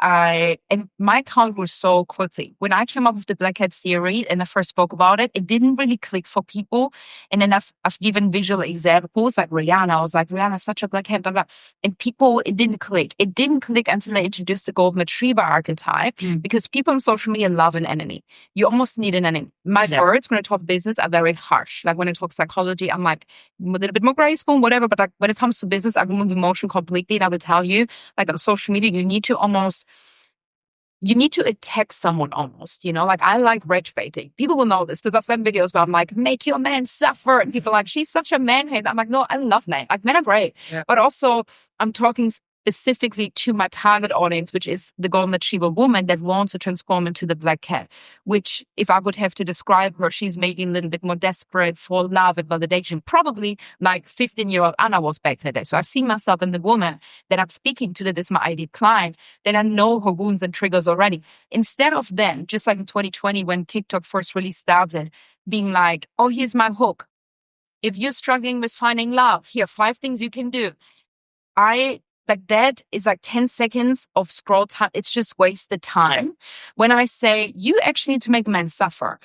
and my account grew so quickly. When I came up with the Black Cat theory and I first spoke about it, it didn't really click for people. And then I've given visual examples like Rihanna. I was like, Rihanna's such a black cat, blah, blah. And people, it didn't click. It didn't click until I introduced the golden retriever archetype because people on social media love an enemy. You almost need an enemy. My words when I talk business are very harsh. Like when I talk psychology, I'm like a little bit more graceful, whatever. But like when it comes to business, I remove emotion completely. And I will tell you, like on social media, you need to attack someone almost, like I like rage baiting. People will know this because I've done videos where I'm like, make your man suffer. And people are like, she's such a man hater. I'm like, no, I love men. Like men are great. Yeah. But also I'm talking specifically to my target audience, which is the golden achiever woman that wants to transform into the black cat, which if I would have to describe her, she's maybe a little bit more desperate for love and validation, probably like 15-year-old Anna was back in the day. So I see myself in the woman that I'm speaking to, that is my ideal client, then I know her wounds and triggers already. Instead of then, just like in 2020 when TikTok first really started, being like, oh, here's my hook. If you're struggling with finding love, here, 5 things you can do. Like that is like 10 seconds of scroll time. It's just wasted time. When I say you actually need to make men suffer,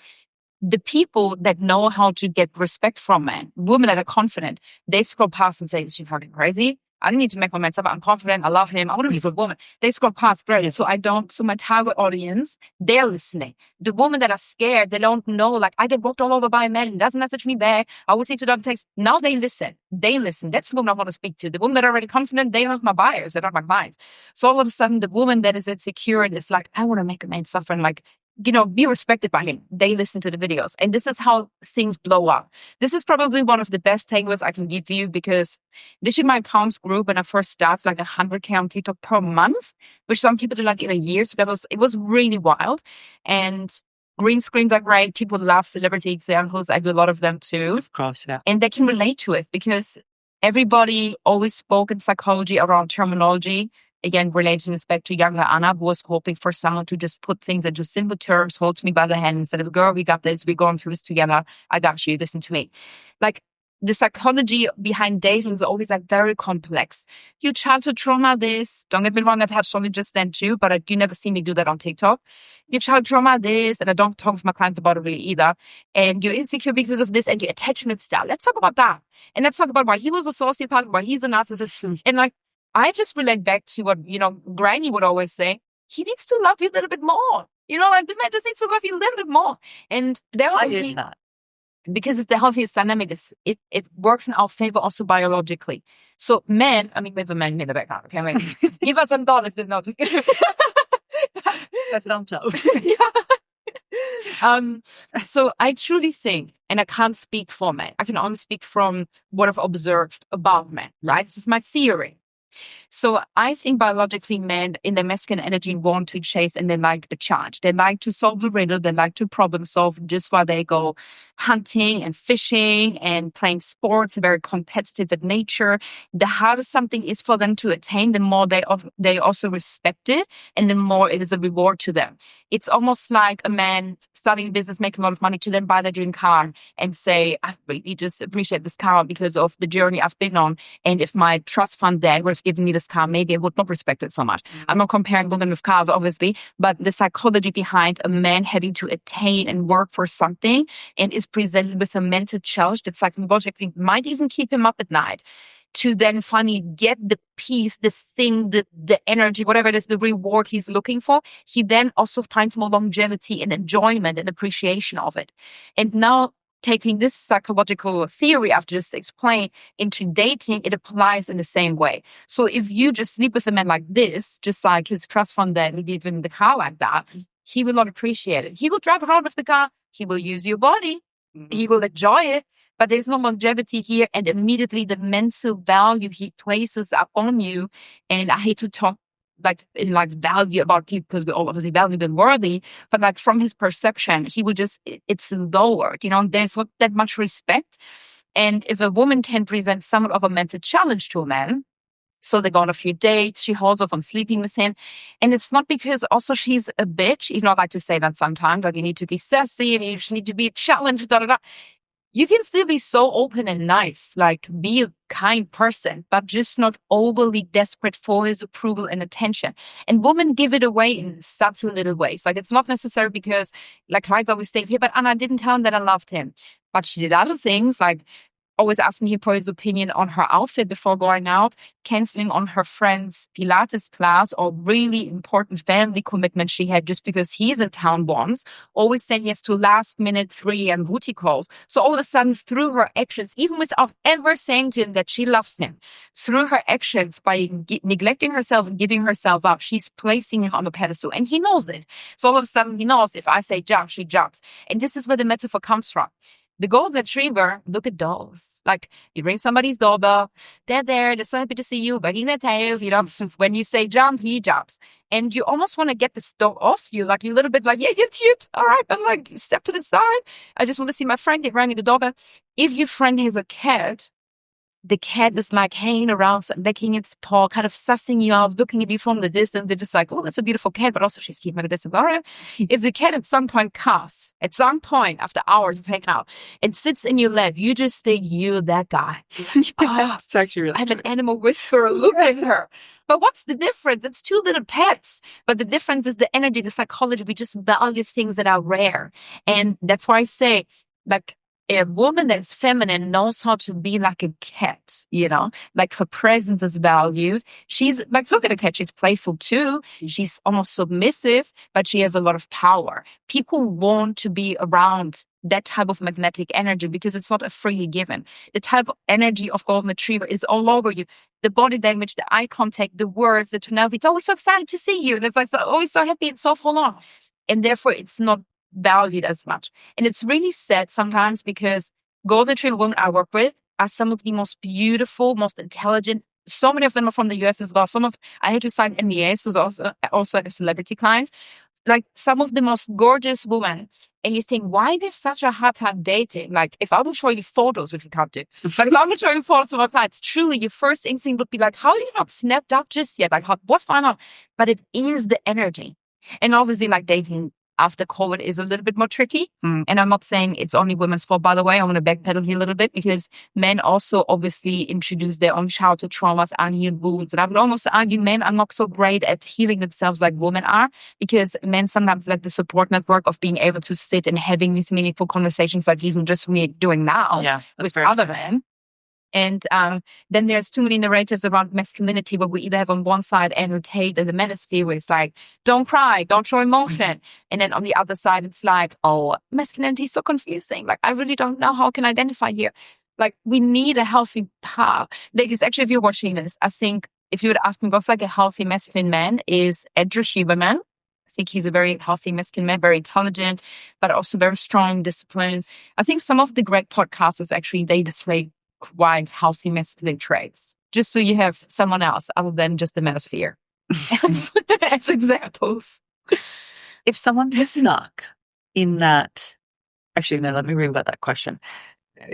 the people that know how to get respect from men, women that are confident, they scroll past and say, is she fucking crazy? I don't need to make my man suffer. I'm confident. I love him. I want to be a good woman. They scroll past. Great. Yes. So my target audience, they're listening. The women that are scared, they don't know, like, I get walked all over by a man. He doesn't message me back. I always need to double text. Now they listen. That's the woman I want to speak to. The women that are already confident, they're not my buyers. They're not my clients. So all of a sudden, the woman that is insecure and is like, I want to make a man suffer and like, be respected by him. They listen to the videos. And this is how things blow up. This is probably one of the best takeaways I can give you because this is my accounts group when I first started, like 100K on TikTok per month, which some people do like in a year. So it was really wild. And green screens are great. People love celebrity examples. I do a lot of them too. Of course, yeah. And they can relate to it because everybody always spoke in psychology around terminology. Again, relating this back to younger Anna, who was hoping for someone to just put things into simple terms, hold me by the hand and said, girl, we got this. We're going through this together. I got you. Listen to me. Like the psychology behind dating is always like very complex. Your childhood trauma this. Don't get me wrong, I touched on it just then too, but you never see me do that on TikTok. Your childhood trauma this, and I don't talk with my clients about it really either. And you're insecure because of this and your attachment style. Let's talk about that. And let's talk about why he was a sociopath, why he's a narcissist. And like, I just relate back to what, Granny would always say. He needs to love you a little bit more. Like the man just needs to love you a little bit more. And Why is that? Because it's the healthiest dynamic. It works in our favor also biologically. So men, I mean, we have a man in the background. Okay, I mean, give us some thought if they're not just kidding. A thumbs up. So I truly think, and I can't speak for men, I can only speak from what I've observed about men, right? This is my theory. So I think biologically men in their masculine energy want to chase and they like the challenge. They like to solve the riddle. They like to problem solve just while they go hunting and fishing and playing sports, very competitive in nature. The harder something is for them to attain, the more they also respect it and the more it is a reward to them. It's almost like a man starting a business, making a lot of money to then buy their dream car and say, I really just appreciate this car because of the journey I've been on. And if my trust fund dad would have given me this car, maybe I would not respect it so much. I'm not comparing women with cars, obviously, but the psychology behind a man having to attain and work for something and is presented with a mental challenge that psychologically might even keep him up at night to then finally get the peace, the thing, the energy, whatever it is, the reward he's looking for, he then also finds more longevity and enjoyment and appreciation of it. And now taking this psychological theory I've just explained into dating, it applies in the same way. So if you just sleep with a man like this, just like his trust fund that will give him the car like that, he will not appreciate it. He will drive around with the car. He will use your body. He will enjoy it. But there's no longevity here. And immediately the mental value he places up on you. And I hate to talk in value about people because we're all obviously valued and worthy. But like from his perception, he will just, it's lowered. There's not that much respect. And if a woman can present somewhat of a mental challenge to a man, so they go on a few dates, she holds off on sleeping with him. And it's not because also she's a bitch. Even though I like to say that sometimes, like you need to be sassy and you just need to be a challenge, You can still be so open and nice, like be a kind person, but just not overly desperate for his approval and attention. And women give it away in subtle little ways. Like it's not necessary because like clients always say, yeah, but Anna didn't tell him that I loved him. But she did other things like always asking him for his opinion on her outfit before going out, canceling on her friend's Pilates class or really important family commitment she had just because he's in town once, always saying yes to last minute 3am booty calls. So all of a sudden through her actions, even without ever saying to him that she loves him, through her actions by neglecting herself and giving herself up, she's placing him on a pedestal and he knows it. So all of a sudden he knows if I say jump, she jumps. And this is where the metaphor comes from. The golden retriever, look at dogs. Like you ring somebody's doorbell, they're there, they're so happy to see you, wagging their tails, when you say jump, he jumps. And you almost want to get this dog off you, like you're a little bit like, yeah, you're cute. All right, but like step to the side. I just want to see my friend, they rang the doorbell. If your friend has a cat, the cat is like hanging around, licking its paw, kind of sussing you out, looking at you from the distance. They're just like, oh, that's a beautiful cat, but also she's keeping at a distance. All right. If the cat at some point comes, at some point after hours of hanging out, and sits in your lap, you just think you're that guy. It's actually really I'm an animal whisperer. Look at her. But what's the difference? It's two little pets. But the difference is the energy, the psychology. We just value things that are rare. And that's why I say, like, a woman that's feminine knows how to be like a cat, like her presence is valued. She's like, look at a cat. She's playful too. She's almost submissive, but she has a lot of power. People want to be around that type of magnetic energy because it's not a freely given. The type of energy of golden retriever is all over you. The body language, the eye contact, the words, the tonality. It's always so excited to see you. And it's like always so happy and so full on. And therefore it's not valued as much. And it's really sad sometimes because golden retriever women I work with are some of the most beautiful, most intelligent. So many of them are from the US as well. I had to sign NDAs because also I have celebrity clients. Like some of the most gorgeous women. And you think, why do you have such a hard time dating? Like if I would show you photos, which we can't do, but if I would show you photos of our clients, truly your first instinct would be like, how are you not snapped up just yet? Like what's going on? But it is the energy. And obviously like dating after COVID is a little bit more tricky. And I'm not saying it's only women's fault, by the way. I want to backpedal here a little bit because men also obviously introduce their own childhood traumas, unhealed wounds. And I would almost argue men are not so great at healing themselves like women are because men sometimes lack the support network of being able to sit and having these meaningful conversations like even just me doing now with other men. And then there's too many narratives around masculinity where we either have on one side Andrew Tate and the manosphere where it's like, don't cry, don't show emotion. And then on the other side, it's like, oh, masculinity is so confusing. Like, I really don't know how I can identify here. Like, we need a healthy path. Ladies, actually, if you're watching this, I think if you would ask me what's like a healthy masculine man is Andrew Huberman. I think he's a very healthy masculine man, very intelligent, but also very strong, disciplined. I think some of the great podcasters actually, they display quite healthy masculine traits, just so you have someone else other than just the manosphere as examples. If someone's stuck in that, actually, no, let me reword that question.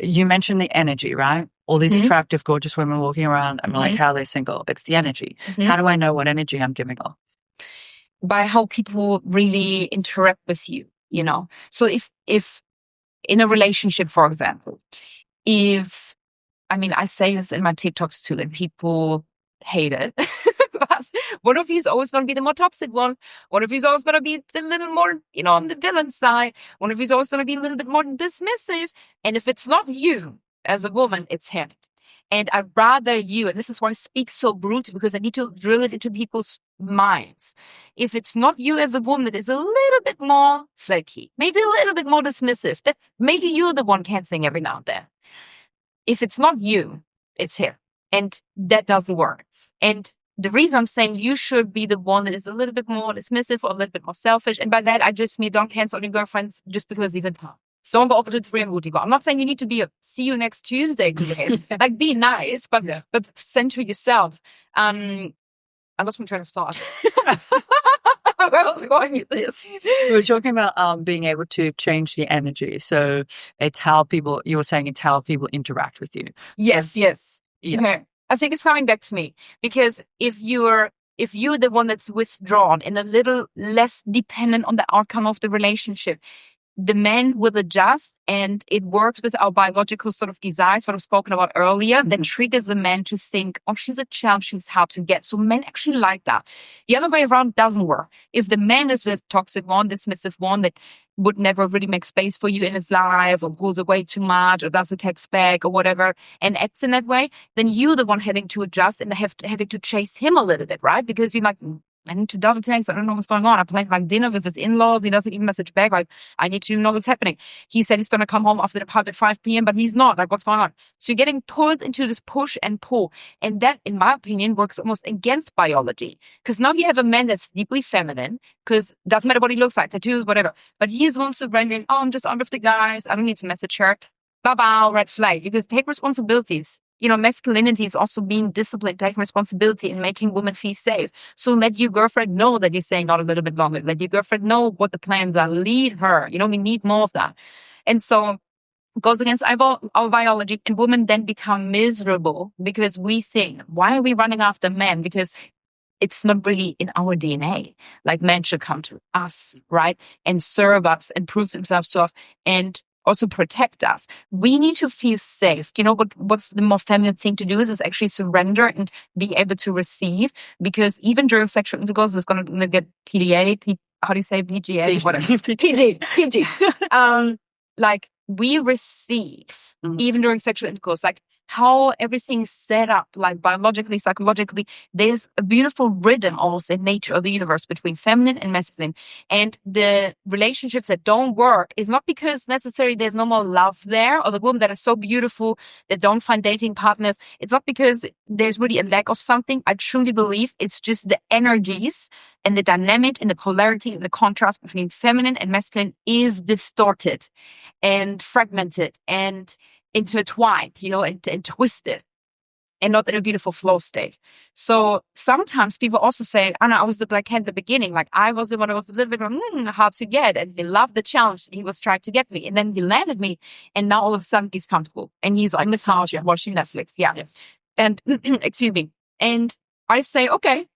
You mentioned the energy, right? All these attractive, gorgeous women walking around. I'm like, how are they single? It's the energy. How do I know what energy I'm giving off? By how people really interact with you, you know? So if in a relationship, for example, I say this in my TikToks too, and people hate it. But one of you is always going to be the more toxic one. One of you is always going to be the little more, on the villain side. One of you is always going to be a little bit more dismissive. And if it's not you as a woman, it's him. And I'd rather you, and this is why I speak so brutally, because I need to drill it into people's minds. If it's not you as a woman that is a little bit more flaky, maybe a little bit more dismissive, that maybe you're the one canceling every now and then. If it's not you, it's him. And that doesn't work. And the reason I'm saying you should be the one that is a little bit more dismissive or a little bit more selfish. And by that, I just mean don't cancel your girlfriends just because he's in town. Don't go over to the go. I'm not saying you need to be see you next Tuesday today. Like, be nice, but center yourself. I lost my train of thought. Where was I going with this? We were talking about being able to change the energy. So it's how people, you were saying it's how people interact with you. Yes. Yeah. Okay. I think it's coming back to me, because if you're the one that's withdrawn and a little less dependent on the outcome of the relationship, the man will adjust, and it works with our biological sort of desires, what I've spoken about earlier, that triggers a man to think, oh, she's a challenge, she's hard to get. So men actually like that. The other way around doesn't work. If the man is the toxic one, dismissive one that would never really make space for you in his life, or pulls away too much, or doesn't text back or whatever, and acts in that way, then you're the one having to adjust and having to chase him a little bit, right? Because you're like, I need to double text. I don't know what's going on. I planned like dinner with his in-laws. He doesn't even message back. Like, I need to know what's happening. He said he's going to come home after the pub at 5 p.m., but he's not. Like, what's going on? So you're getting pulled into this push and pull. And that, in my opinion, works almost against biology. Because now you have a man that's deeply feminine, because it doesn't matter what he looks like, tattoos, whatever. But he is also surrendering, oh, I'm just out with the guys. I don't need to message her. Bye-bye, red flag. Because take responsibilities. Masculinity is also being disciplined, taking responsibility and making women feel safe. So let your girlfriend know that you're staying out a little bit longer. Let your girlfriend know what the plans are. Lead her. We need more of that. And so it goes against our biology, and women then become miserable because we think, why are we running after men? Because it's not really in our DNA. Like, men should come to us, right? And serve us and prove themselves to us and also protect us. We need to feel safe. What's the more feminine thing to do is actually surrender and be able to receive, because even during sexual intercourse, it's going to get PDA, how do you say PGA? Whatever. PG. Like, we receive even during sexual intercourse, like how everything's set up, like biologically, psychologically. There's a beautiful rhythm almost in nature of the universe between feminine and masculine. And the relationships that don't work is not because necessarily there's no more love there, or the women that are so beautiful that don't find dating partners. It's not because there's really a lack of something. I truly believe it's just the energies and the dynamic and the polarity and the contrast between feminine and masculine is distorted and fragmented and intertwined, and twisted, and not in a beautiful flow state. So sometimes people also say, Anna, I was the black cat at the beginning. Like, I was the one that was a little bit hard to get, and he loved the challenge. He was trying to get me, and then he landed me, and now all of a sudden he's comfortable, and he's on the couch watching Netflix. Yeah. And excuse me. And I say, okay,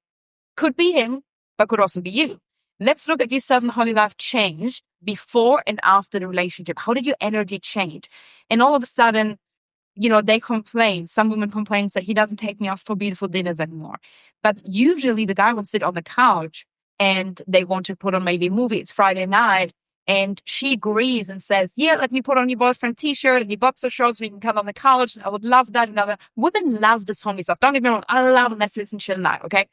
could be him, but could also be you. Let's look at yourself and how your life changed before and after the relationship. How did your energy change? And all of a sudden, they complain. Some women complain that he doesn't take me out for beautiful dinners anymore. But usually the guy would sit on the couch and they want to put on maybe a movie. It's Friday night And she agrees and says, yeah, let me put on your boyfriend t-shirt and your boxer shorts. We can come on the couch. I would love that. And women love this homie stuff. Don't get me wrong. I love Netflix and chill now. Okay.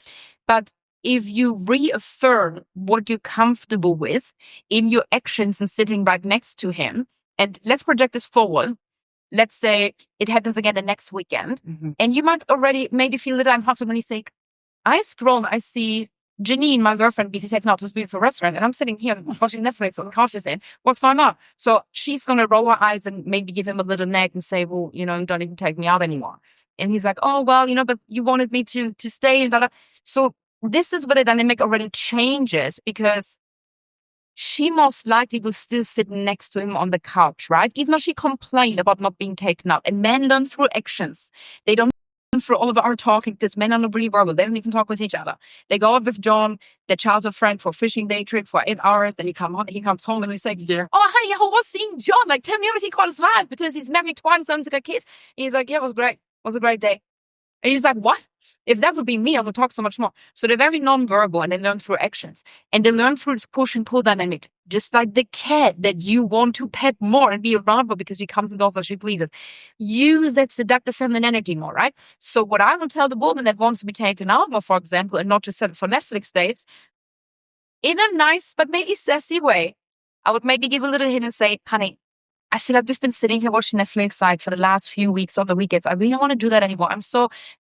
But if you reaffirm what you're comfortable with in your actions and sitting right next to him, and let's project this forward. Let's say it happens again the next weekend, and you might already maybe feel a little uncomfortable when you think, I scroll, I see Janine, my girlfriend, busy taken out to this beautiful restaurant, and I'm sitting here watching Netflix on the couch and what's going on? So she's going to roll her eyes and maybe give him a little nag and say, well, you don't even take me out anymore. And he's like, oh, well, but you wanted me to stay. And blah, blah. So this is where the dynamic already changes, because she most likely will still sit next to him on the couch, right? Even though she complained about not being taken out. And men learn through actions. They don't learn through all of our talking, because men are not really verbal. They don't even talk with each other. They go out with John, their childhood friend, for a fishing day trip for 8 hours. Then he comes home and we say, oh, honey, how was seeing John? Like, tell me everything about his life, because he's married twice and he's got kids. And he's like, yeah, it was great. It was a great day. And he's like, what? If that would be me, I would talk so much more. So they're very non-verbal, and they learn through actions. And they learn through this push and pull dynamic, just like the cat that you want to pet more and be around for because she comes and goes as she pleases. Use that seductive feminine energy more, right? So what I will tell the woman that wants to be taken out more, for example, and not just set it for Netflix dates, in a nice but maybe sassy way, I would maybe give a little hint and say, honey, I feel like we've been sitting here watching Netflix like for the last few weeks or the weekends. I really don't want to do that anymore.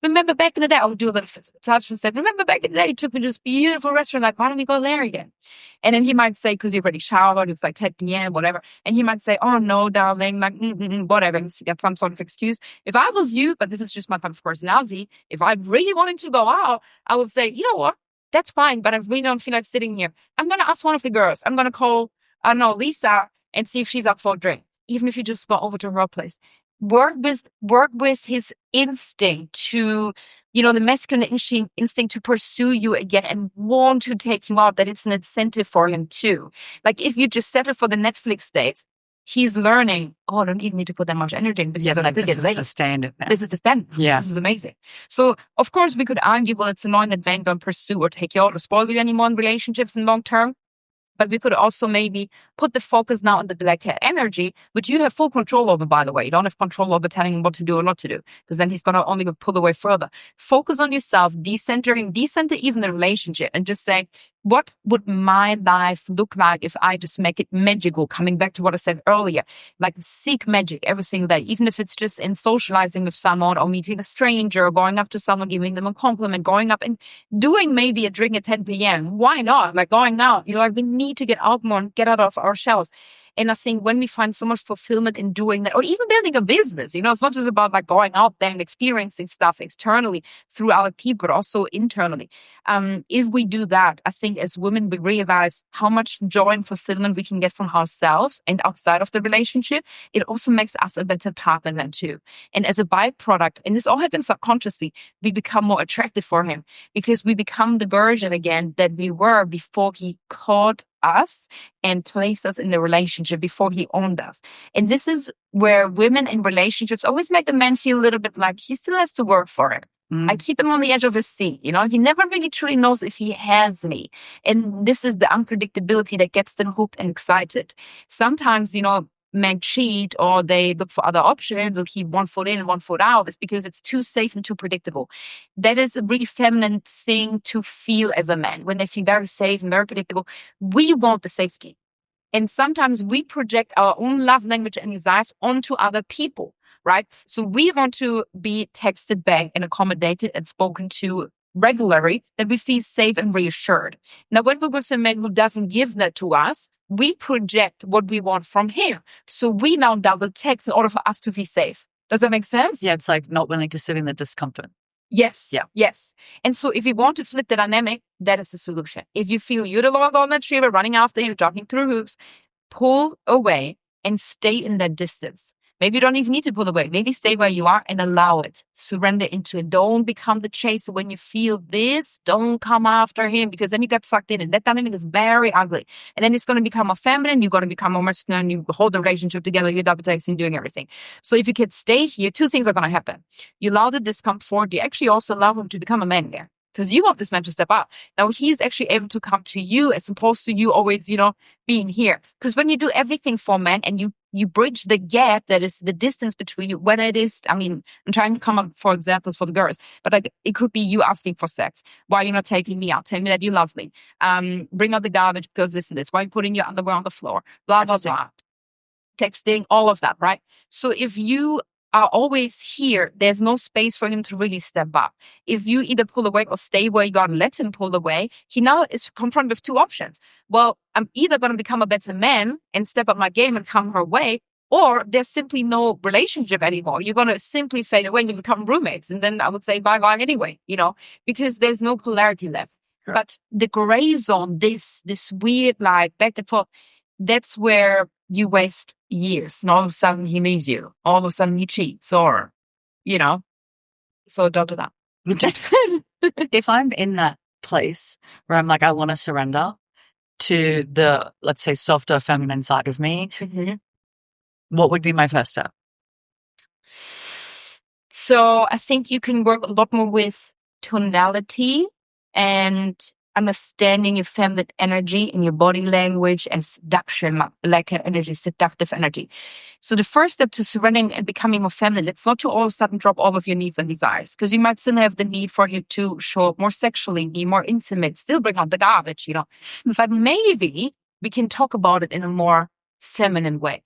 Remember back in the day, I would do a little touch and say, remember back in the day, you took me to this beautiful restaurant. Like, why don't we go there again? And then he might say, because you've already showered, it's like 10 p.m., whatever. And he might say, oh no, darling, like, whatever. He's got some sort of excuse. If I was you, but this is just my type of personality, if I really wanted to go out, I would say, you know what? That's fine, but I really don't feel like sitting here. I'm going to ask one of the girls. I'm going to call, I don't know, Lisa, and see if she's up for a drink. Even if you just go over to her place, work with his instinct to, the masculine instinct to pursue you again and want to take you out, that it's an incentive for him too. Like if you just settle for the Netflix dates, he's learning, I don't even need to put that much energy in, because like this is the standard now. This is the standard. Yeah. This is amazing. So of course we could argue, well, it's annoying that men don't pursue or take you out or spoil you anymore in relationships in long term. But we could also maybe put the focus now on the black cat energy, which you have full control over, by the way. You don't have control over telling him what to do or not to do, because then he's going to only pull away further. Focus on yourself, decenter even the relationship, and just say, what would my life look like if I just make it magical? Coming back to what I said earlier, like seek magic every single day, even if it's just in socializing with someone or meeting a stranger or going up to someone, giving them a compliment, going up and doing maybe a drink at 10 p.m. Why not? Like going out, we need to get out more and get out of our shells. And I think when we find so much fulfillment in doing that, or even building a business, it's not just about like going out there and experiencing stuff externally through other people, but also internally. If we do that, I think as women, we realize how much joy and fulfillment we can get from ourselves and outside of the relationship. It also makes us a better partner then too. And as a byproduct, and this all happens subconsciously, we become more attractive for him, because we become the version again that we were before he caught us and placed us in the relationship, before he owned us. And this is where women in relationships always make the man feel a little bit like he still has to work for it. I keep him on the edge of his seat. He never really truly knows if he has me. And this is the unpredictability that gets them hooked and excited. Sometimes, men cheat, or they look for other options, or keep one foot in and one foot out. It's because it's too safe and too predictable. That is a really feminine thing to feel as a man. When they feel very safe and very predictable, we want the safety. And sometimes we project our own love language and desires onto other people, right? So we want to be texted back and accommodated and spoken to regularly, that we feel safe and reassured. Now, when we're with a man who doesn't give that to us, we project what we want from him. So we now double text in order for us to be safe. Does that make sense? Yeah, it's like not willing to sit in the discomfort. Yes. Yeah. Yes. And so if you want to flip the dynamic, that is the solution. If you feel you're the one on that tree, running after him, jumping through hoops, pull away and stay in that distance. Maybe you don't even need to pull away. Maybe stay where you are and allow it. Surrender into it. Don't become the chaser. When you feel this, don't come after him, because then you get sucked in. And that dynamic is very ugly. And then it's going to become more feminine. You're going to become more masculine. You hold the relationship together. You're double texting, doing everything. So if you can stay here, two things are going to happen. You allow the discomfort. You actually also allow him to become a man there. because you want this man to step up. Now he's actually able to come to you as opposed to you always, being here. Because when you do everything for men and you bridge the gap that is the distance between you, whether it is, I'm trying to come up for examples for the girls, but like it could be you asking for sex. Why you're not taking me out? Tell me that you love me. Bring out the garbage because this and this. Why are you putting your underwear on the floor? Blah, blah, blah. Texting, all of that, right? So if you are always here, there's no space for him to really step up. If you either pull away or stay where you got and let him pull away, he now is confronted with two options. Well, I'm either going to become a better man and step up my game and come her way, or there's simply no relationship anymore. You're going to simply fade away and you become roommates. And then I would say bye-bye anyway, because there's no polarity left. Sure. But the gray zone, this weird, like back and forth, that's where you waste years. And all of a sudden he leaves you. All of a sudden he cheats or, so don't do that. If I'm in that place where I'm like, I want to surrender to the, let's say, softer feminine side of me, what would be my first step? So I think you can work a lot more with tonality and understanding your feminine energy in your body language and seduction, like energy, seductive energy. So the first step to surrendering and becoming more feminine, it's not to all of a sudden drop all of your needs and desires, because you might still have the need for him to show up more sexually, be more intimate, still bring out the garbage, But maybe we can talk about it in a more feminine way.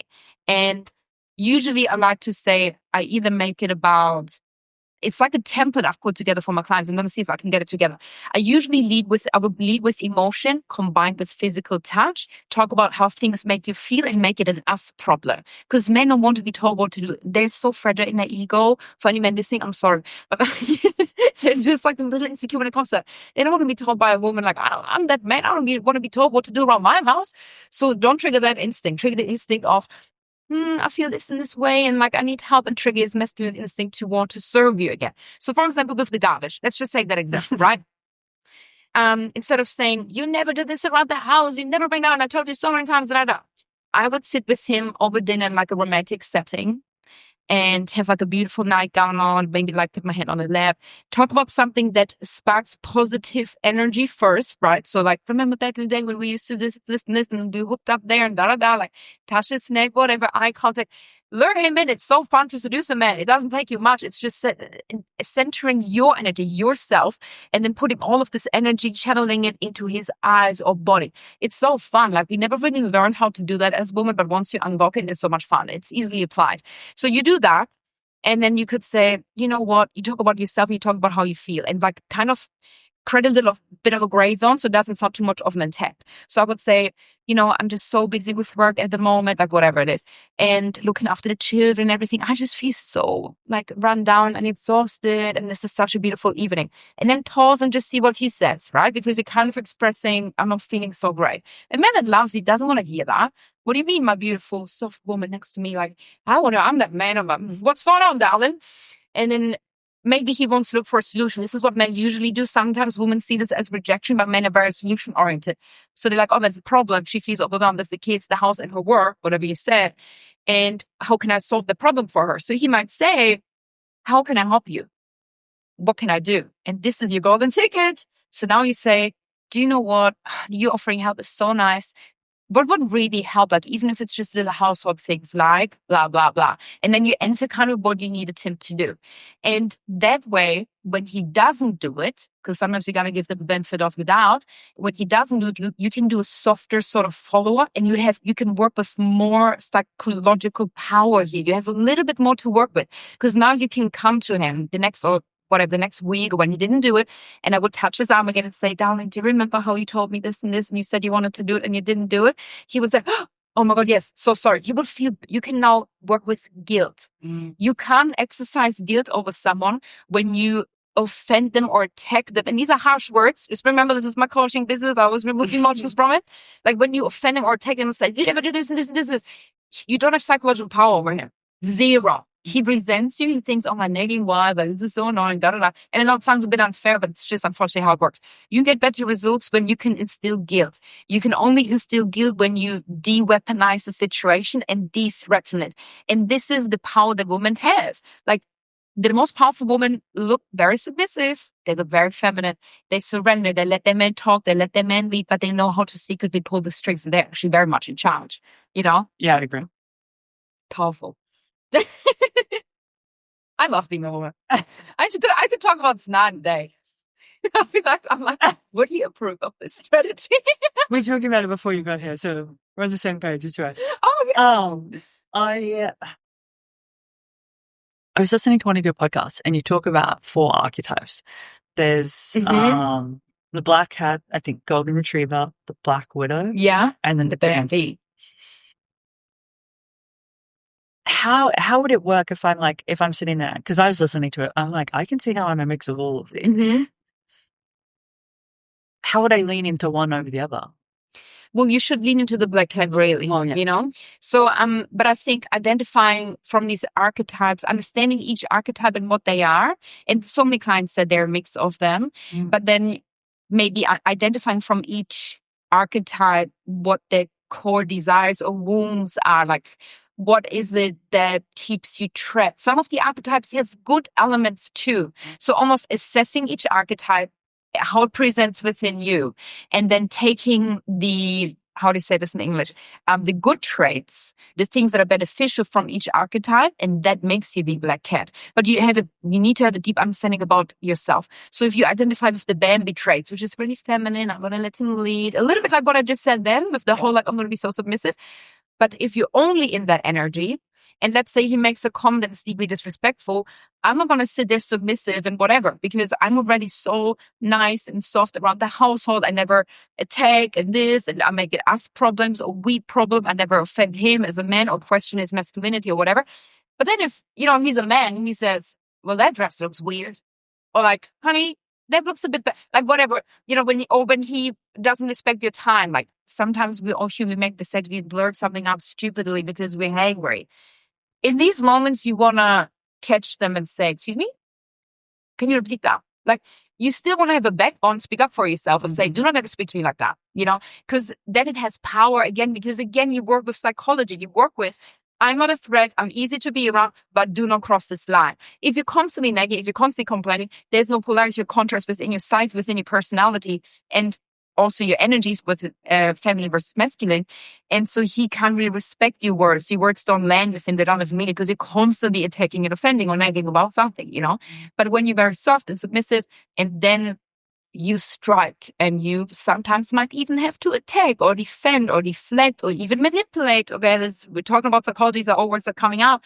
And usually I like to say, I either make it about, it's like a template I've put together for my clients. I'm going to see if I can get it together. I would lead with emotion combined with physical touch, talk about how things make you feel and make it an us problem. Because men don't want to be told what to do. They're so fragile in their ego. For any men listening, I'm sorry. But they're just like a little insecure when it comes to that. They don't want to be told by a woman like, I'm that man. I don't want to be told what to do around my house. So don't trigger that instinct. Trigger the instinct of, I feel this in this way and like I need help, and trigger his masculine instinct to want to serve you again. So for example, with the garbage, let's just take that example, right? Instead of saying, you never do this around the house, you never bring down, I told you so many times that I would sit with him over dinner in like a romantic setting and have like a beautiful nightgown on, maybe like put my head on the lap, talk about something that sparks positive energy first, right? So like, remember back in the day when we used to this and we hooked up there and da-da-da, like touch his neck, whatever, eye contact. Lure him in. It's so fun to seduce a man. It doesn't take you much. It's just centering your energy, yourself, and then putting all of this energy, channeling it into his eyes or body. It's so fun. Like we never really learned how to do that as women, but once you unlock it, it's so much fun. It's easily applied. So you do that. And then you could say, you know what? You talk about yourself, you talk about how you feel, and like kind of create a little bit of a gray zone so it doesn't sound too much of an attack. So I would say, I'm just so busy with work at the moment, like whatever it is, and looking after the children and everything. I just feel so like run down and exhausted, and this is such a beautiful evening. And then pause and just see what he says, right? Because you're kind of expressing, I'm not feeling so great. A man that loves you doesn't want to hear that. What do you mean, my beautiful soft woman next to me? Like, I'm that man. What's going on, darling? And then maybe he wants to look for a solution. This is what men usually do. Sometimes women see this as rejection, but men are very solution-oriented. So they're like, oh, that's a problem. She feels overwhelmed with the kids, the house, and her work, whatever you said. And how can I solve the problem for her? So he might say, how can I help you? What can I do? And this is your golden ticket. So now you say, do you know what? You offering help is so nice. What would really help, like even if it's just little household things like blah, blah, blah. And then you enter kind of what you needed him to do. And that way, when he doesn't do it, because sometimes you got to give them the benefit of the doubt, when he doesn't do it, you can do a softer sort of follow-up, and you can work with more psychological power here. You have a little bit more to work with, because now you can come to him the next week or when he didn't do it, and I would touch his arm again and say, darling, do you remember how you told me this and this and you said you wanted to do it and you didn't do it? He would say, oh my God, yes, so sorry. You would feel, you can now work with guilt. You can't exercise guilt over someone when you offend them or attack them. And these are harsh words. Just remember, this is my coaching business. I always remove emotions from it. Like when you offend them or attack them and say, you never do this and this and this, you don't have psychological power over him. Zero. He resents you. He thinks, oh, my nagging wife, this is so annoying, da, da, da. And I know it sounds a bit unfair, but it's just unfortunately how it works. You get better results when you can instill guilt. You can only instill guilt when you de-weaponize the situation and de-threaten it. And this is the power that women have. Like, the most powerful women look very submissive. They look very feminine. They surrender. They let their men talk. They let their men lead, but they know how to secretly pull the strings. And they're actually very much in charge. You know? Yeah, I agree. Powerful. I love being a woman. I could talk about this night and day. I feel like I'm like, would he approve of this strategy? We talked about it before you got here, so we're on the same page. It's right. Oh, yeah. I was listening to one of your podcasts, and you talk about 4 archetypes. There's the black cat, I think golden retriever, the black widow, Yeah. and then The Bambi. How would it work if I'm sitting there? Because I was listening to it, I'm like, I can see how I'm a mix of all of these. Mhm. How would I lean into one over the other? Well, you should lean into the black cat, really, Oh, yeah. you know? So, but I think identifying from these archetypes, understanding each archetype and what they are, and so many clients said they're a mix of them, but then maybe identifying from each archetype what their core desires or wounds are, like, what is it that keeps you trapped? Some of the archetypes have good elements too. So almost assessing each archetype, how it presents within you, and then taking the, how do you say this in English? The good traits, the things that are beneficial from each archetype, and that makes you the black cat. But you need to have a deep understanding about yourself. So if you identify with the Bambi traits, which is really feminine, I'm going to let him lead, a little bit like what I just said then, with the whole, like, I'm going to be so submissive. But if you're only in that energy, and let's say he makes a comment that's deeply disrespectful, I'm not going to sit there submissive and whatever, because I'm already so nice and soft around the household. I never attack and this, and I make it us problems or we problem. I never offend him as a man or question his masculinity or whatever. But then if, he's a man and he says, well, that dress looks weird. Or like, honey, that looks a bit bad. Like, whatever, when he doesn't respect your time. Like, sometimes we all human make the mistake, we blurt something out stupidly because we're angry. In these moments, you want to catch them and say, excuse me, can you repeat that? Like, you still want to have a backbone, speak up for yourself and say, do not ever speak to me like that, because then it has power again, because again, you work with psychology, you work with, I'm not a threat, I'm easy to be around, but do not cross this line. If you're constantly negative, if you're constantly complaining, there's no polarity or contrast within your psyche, within your personality, and also your energies with feminine versus masculine. And so he can't really respect your words. Your words don't land with him, they don't have meaning, because you're constantly attacking and offending or nagging about something, But when you're very soft and submissive, and then you strike, and you sometimes might even have to attack or defend or deflect or even manipulate. Okay, we're talking about psychology, so all words are coming out.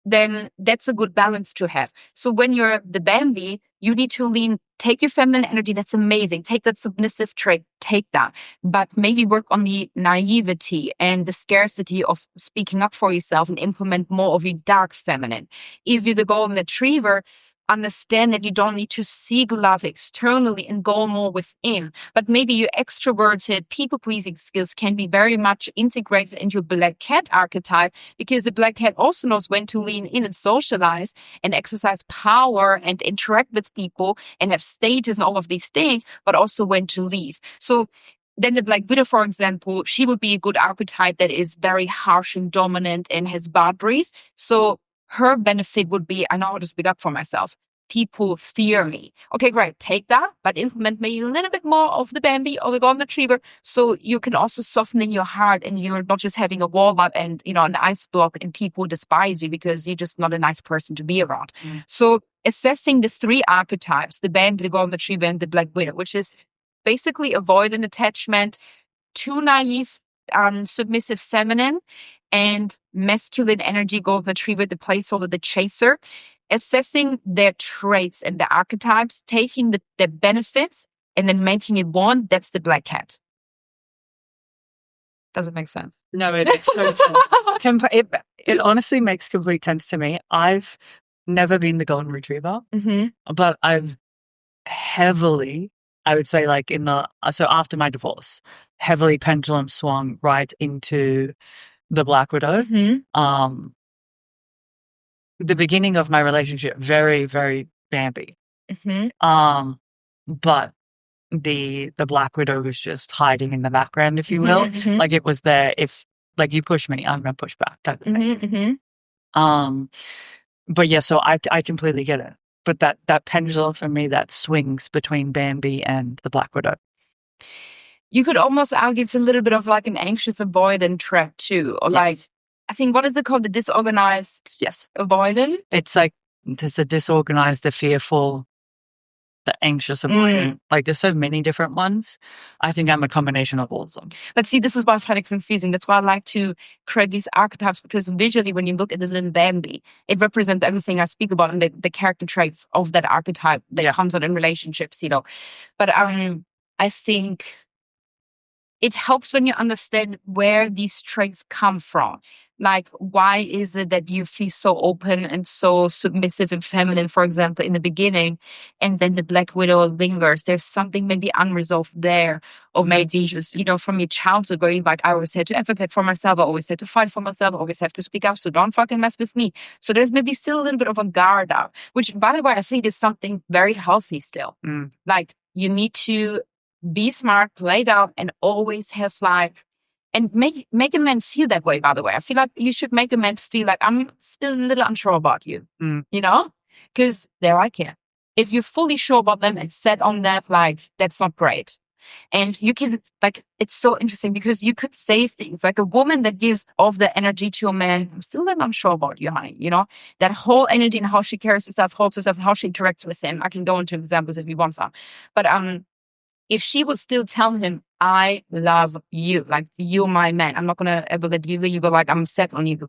Then that's a good balance to have. So when you're the Bambi, you need to take your feminine energy. That's amazing. Take that submissive trait, take that. But maybe work on the naivety and the scarcity of speaking up for yourself and implement more of your dark feminine. If you're the golden retriever, understand that you don't need to seek love externally and go more within. But maybe your extroverted people-pleasing skills can be very much integrated into your black cat archetype, because the black cat also knows when to lean in and socialize and exercise power and interact with people and have status and all of these things, but also when to leave. So then the black widow, for example, she would be a good archetype that is very harsh and dominant and has boundaries. So her benefit would be, I know how to speak up for myself. People fear me. Okay, great. Take that, but implement maybe a little bit more of the Bambi or the golden retriever, so you can also soften in your heart, and you're not just having a wall up and an ice block, and people despise you because you're just not a nice person to be around. So assessing the 3 archetypes, the Bambi, the golden retriever, and the black widow, which is basically avoidant attachment, too naive, submissive feminine, and masculine energy, golden retriever, the placeholder, the chaser. Assessing their traits and the archetypes, taking the benefits and then making it one, that's the black cat. Does it make sense? No, it makes total sense. It honestly makes complete sense to me. I've never been the golden retriever, but I've heavily, I would say, like so after my divorce, heavily pendulum swung right into the black widow. The beginning of my relationship, very, very Bambi. But the black widow was just hiding in the background, if you will. Like, it was there. If, like, you push me, I'm going to push back type of thing. But yeah, so I completely get it. But that pendulum for me, that swings between Bambi and the Black Widow. You could almost argue it's a little bit of like an anxious avoidant trap too. Or like, I think, what is it called? The disorganized avoidant? It's like there's a disorganized, the fearful, the anxious avoidant. Like there's so many different ones. I think I'm a combination of all of them. But see, this is why I find it confusing. That's why I like to create these archetypes, because visually, when you look at the little Bambi, it represents everything I speak about and the character traits of that archetype that comes out in relationships, you know. But I think it helps when you understand where these traits come from. Like, why is it that you feel so open and so submissive and feminine, for example, in the beginning, and then the Black Widow lingers? There's something maybe unresolved there, or maybe just, you know, from your childhood where you're like, I always had to advocate for myself, I always had to fight for myself, I always have to speak up, so don't fucking mess with me. So there's maybe still a little bit of a guard up, which, by the way, I think is something very healthy still. Like, you need to be smart, play down, and always have like, and make a man feel that way, by the way. I feel like you should make a man feel like, I'm still a little unsure about you, you know? Because they're like, if you're fully sure about them and set on that, like, that's not great. And you can, like, it's so interesting because you could say things like, a woman that gives off the energy to a man, I'm still a little unsure about you, honey, you know? That whole energy and how she carries herself, holds herself, and how she interacts with him. I can go into examples if you want some. But if she would still tell him, I love you, like, you're my man, I'm not going to ever let you leave, but like, I'm set on you.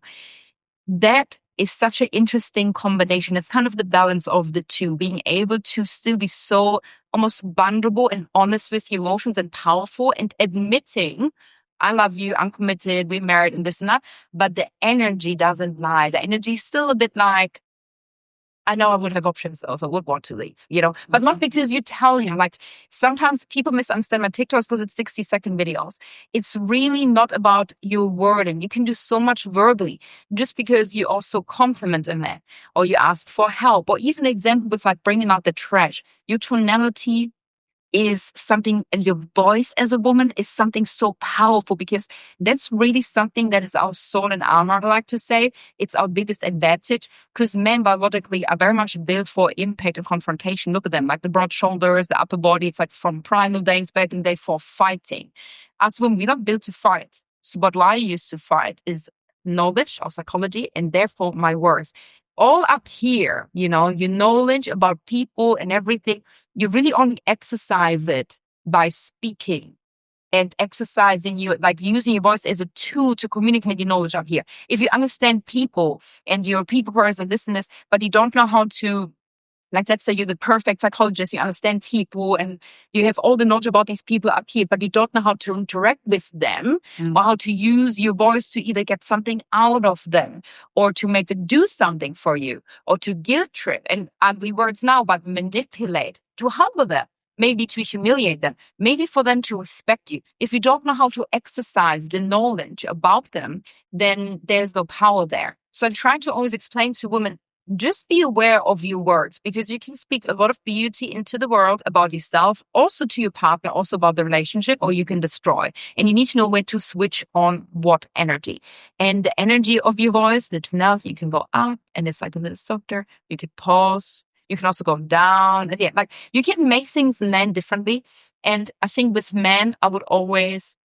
That is such an interesting combination. It's kind of the balance of the two, being able to still be so almost vulnerable and honest with your emotions and powerful, and admitting, I love you, I'm committed, we're married and this and that, but the energy doesn't lie. The energy is still a bit like, I know I would have options though if I would want to leave, you know, but not because you tell him. Like, sometimes people misunderstand my TikToks because it's 60-second videos. It's really not about your wording. You can do so much verbally just because you also compliment a man, or you ask for help, or even the example with like bringing out the trash. Your tonality is something, and your voice as a woman is something so powerful, because that's really something that is our soul and armor, I like to say. It's our biggest advantage, because men biologically are very much built for impact and confrontation. Look at them, like the broad shoulders, the upper body. It's like from primal days back in the day for fighting. As women, we're not built to fight. So what I used to fight is knowledge of psychology, and therefore my words. All up here, you know, your knowledge about people and everything, you really only exercise it by speaking and exercising you, like using your voice as a tool to communicate your knowledge up here. If you understand people and you're a people person, listeners, but you don't know how to, like, let's say you're the perfect psychologist, you understand people and you have all the knowledge about these people up here, but you don't know how to interact with them, or how to use your voice to either get something out of them, or to make them do something for you, or to guilt trip, and ugly words now, but manipulate, to humble them, maybe to humiliate them, maybe for them to respect you. If you don't know how to exercise the knowledge about them, then there's no power there. So I try to always explain to women, just be aware of your words, because you can speak a lot of beauty into the world about yourself, also to your partner, also about the relationship, or you can destroy. And you need to know where to switch on what energy. And the energy of your voice, the tonality, you can go up and it's like a little softer. You could pause. You can also go down. And yeah, like, you can make things land differently. And I think with men, I would always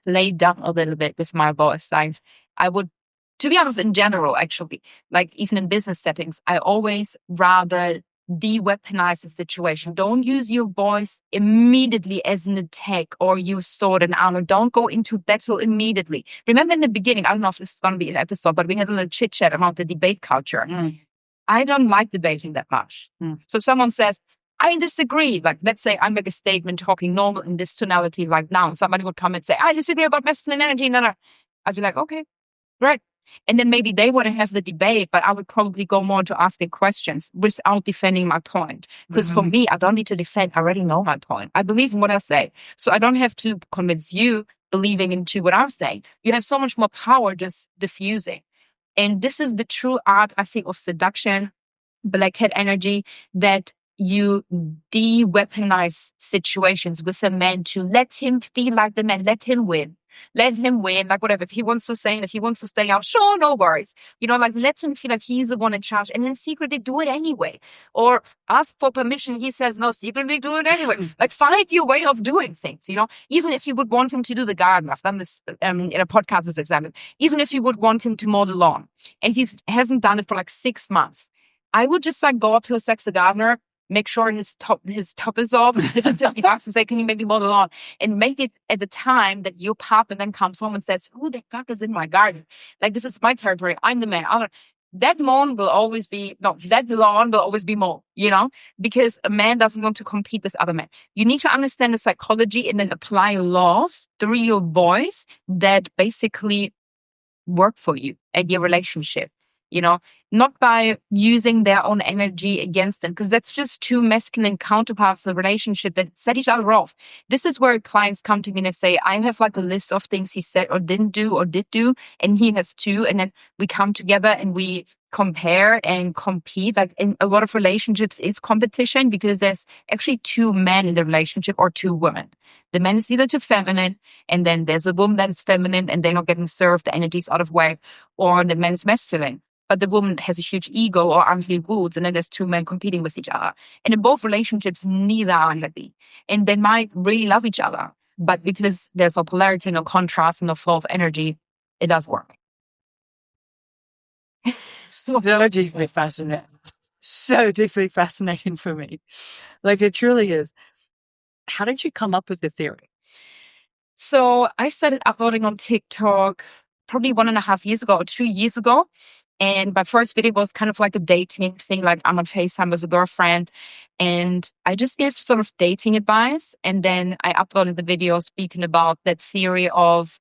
lay down a little bit with my voice. Like, I would, to be honest, in general, actually, like even in business settings, I always rather de-weaponize the situation. Don't use your voice immediately as an attack, or use sword and armor. Don't go into battle immediately. Remember in the beginning, I don't know if this is going to be an episode, but we had a little chit chat about the debate culture. I don't like debating that much. So if someone says, I disagree, like, let's say I make a statement talking normal in this tonality right now, and somebody would come and say, I disagree about masculine energy. I'd be like, okay, great. And then maybe they want to have the debate, but I would probably go more to asking questions without defending my point. Because for me, I don't need to defend. I already know my point. I believe in what I say. So I don't have to convince you believing into what I'm saying. You have so much more power just diffusing. And this is the true art, I think, of seduction, black hat energy, that you de-weaponize situations with a man to let him feel like the man, let him win. Let him win, like whatever. If he wants to stay, and if he wants to stay out, sure, no worries. You know, like let him feel like he's the one in charge, and then secretly do it anyway. Or ask for permission. He says no, secretly do it anyway. Like find your way of doing things, you know. Even if you would want him to do the garden, I've done this in a podcast as example. Even if you would want him to mow the lawn, and he hasn't done it for like 6 months, I would just like go up to a sexy gardener, make sure his top is off, and say, can you maybe mow the lawn? And make it at the time that your partner then comes home and says, who the fuck is in my garden? Like, this is my territory. I'm the man. That lawn will always be mowed, you know, because a man doesn't want to compete with other men. You need to understand the psychology and then apply laws through your voice that basically work for you and your relationship. You know, not by using their own energy against them, because that's just two masculine counterparts of the relationship that set each other off. This is where clients come to me and they say, I have like a list of things he said or didn't do or did do, and he has too. And then we come together and we compare and compete. Like in a lot of relationships is competition, because there's actually two men in the relationship or two women. The man is either too feminine, and then there's a woman that is feminine and they're not getting served, the energy's out of whack, or the man is masculine, but the woman has a huge ego or unhealed wounds, and then there's two men competing with each other. And in both relationships, neither are happy. And they might really love each other, but because there's no polarity, no contrast, no flow of energy, it does work. So deeply fascinating. So deeply fascinating for me. Like, it truly is. How did you come up with the theory? So I started uploading on TikTok probably 1.5 years ago or 2 years ago. And my first video was kind of like a dating thing, like I'm on FaceTime with a girlfriend. And I just gave sort of dating advice. And then I uploaded the video speaking about that theory of,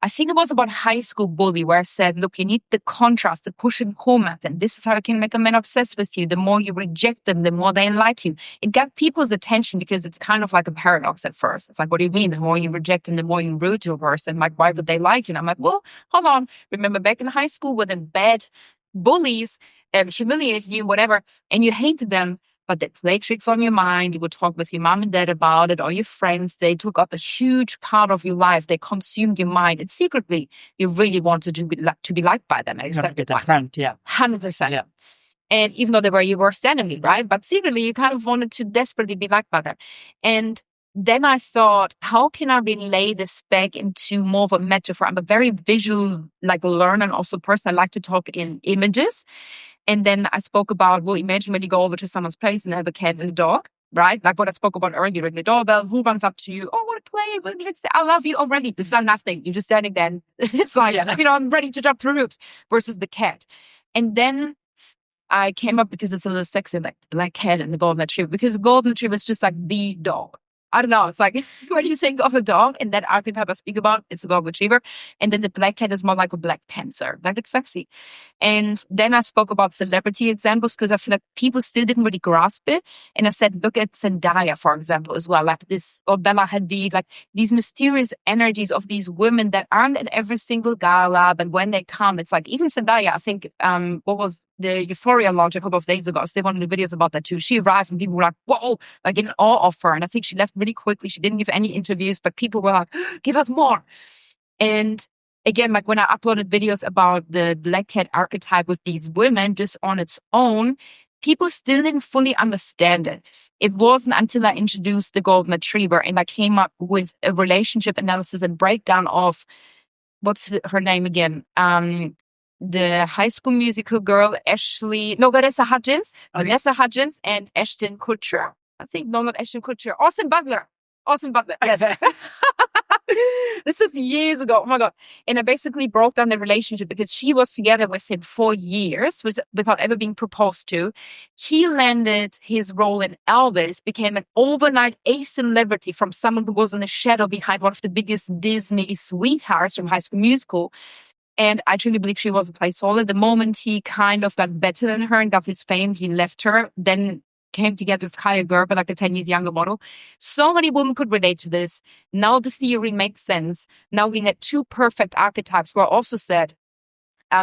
I think it was about high school bully, where I said, look, you need the contrast, the push and pull method. This is how you can make a man obsessed with you. The more you reject them, the more they like you. It got people's attention because it's kind of like a paradox at first. It's like, what do you mean? The more you reject them, the more you rude to a person. Like, why would they like you? And I'm like, well, hold on. Remember back in high school when the bad bullies humiliated you, whatever, and you hated them, but they played tricks on your mind. You would talk with your mom and dad about it, or your friends. They took up a huge part of your life. They consumed your mind. And secretly, you really wanted to be liked by them. Accepted by them. Yeah. 100%. Yeah. And even though they were your worst enemy, right? But secretly, you kind of wanted to desperately be liked by them. And then I thought, how can I relay this back into more of a metaphor? I'm a very visual, like, learner and also person. I like to talk in images. And then I spoke about, well, imagine when you go over to someone's place and have a cat and a dog, right? Like what I spoke about earlier, ring the doorbell, who runs up to you? Oh, I want to play. Well, I love you already. It's not nothing. You're just standing there. And it's like, you know, I'm ready to jump through hoops versus the cat. And then I came up, because it's a little sexy, like the black cat and the golden retriever, because the golden retriever is just like the dog. I don't know. It's like when you think of a dog and that archetype I speak about, it's a golden retriever. And then the black cat is more like a black panther. Like, it's sexy. And then I spoke about celebrity examples, because I feel like people still didn't really grasp it. And I said, look at Zendaya, for example, as well. Like this, or Bella Hadid, like these mysterious energies of these women that aren't at every single gala, but when they come, it's like, even Zendaya, I think, what was the Euphoria launch a couple of days ago. I did one of the videos about that too. She arrived and people were like, whoa, like in awe of her. And I think she left really quickly. She didn't give any interviews, but people were like, give us more. And again, like when I uploaded videos about the black cat archetype with these women just on its own, people still didn't fully understand it. It wasn't until I introduced the golden retriever and I came up with a relationship analysis and breakdown of, what's her name again? The High School Musical girl, Vanessa Hudgens. Okay. Vanessa Hudgens and Ashton Kutcher. I think, no, not Ashton Kutcher. Austin Butler. Yes. This is years ago. Oh my God. And I basically broke down the relationship, because she was together with him 4 years without ever being proposed to. He landed his role in Elvis, became an overnight A-celebrity from someone who was in the shadow behind one of the biggest Disney sweethearts from High School Musical. And I truly believe she was a placeholder. The moment he kind of got better than her and got his fame, he left her, then came together with Kaya Gerber, like the 10 years younger model. So many women could relate to this. Now the theory makes sense. Now we had two perfect archetypes where I also said,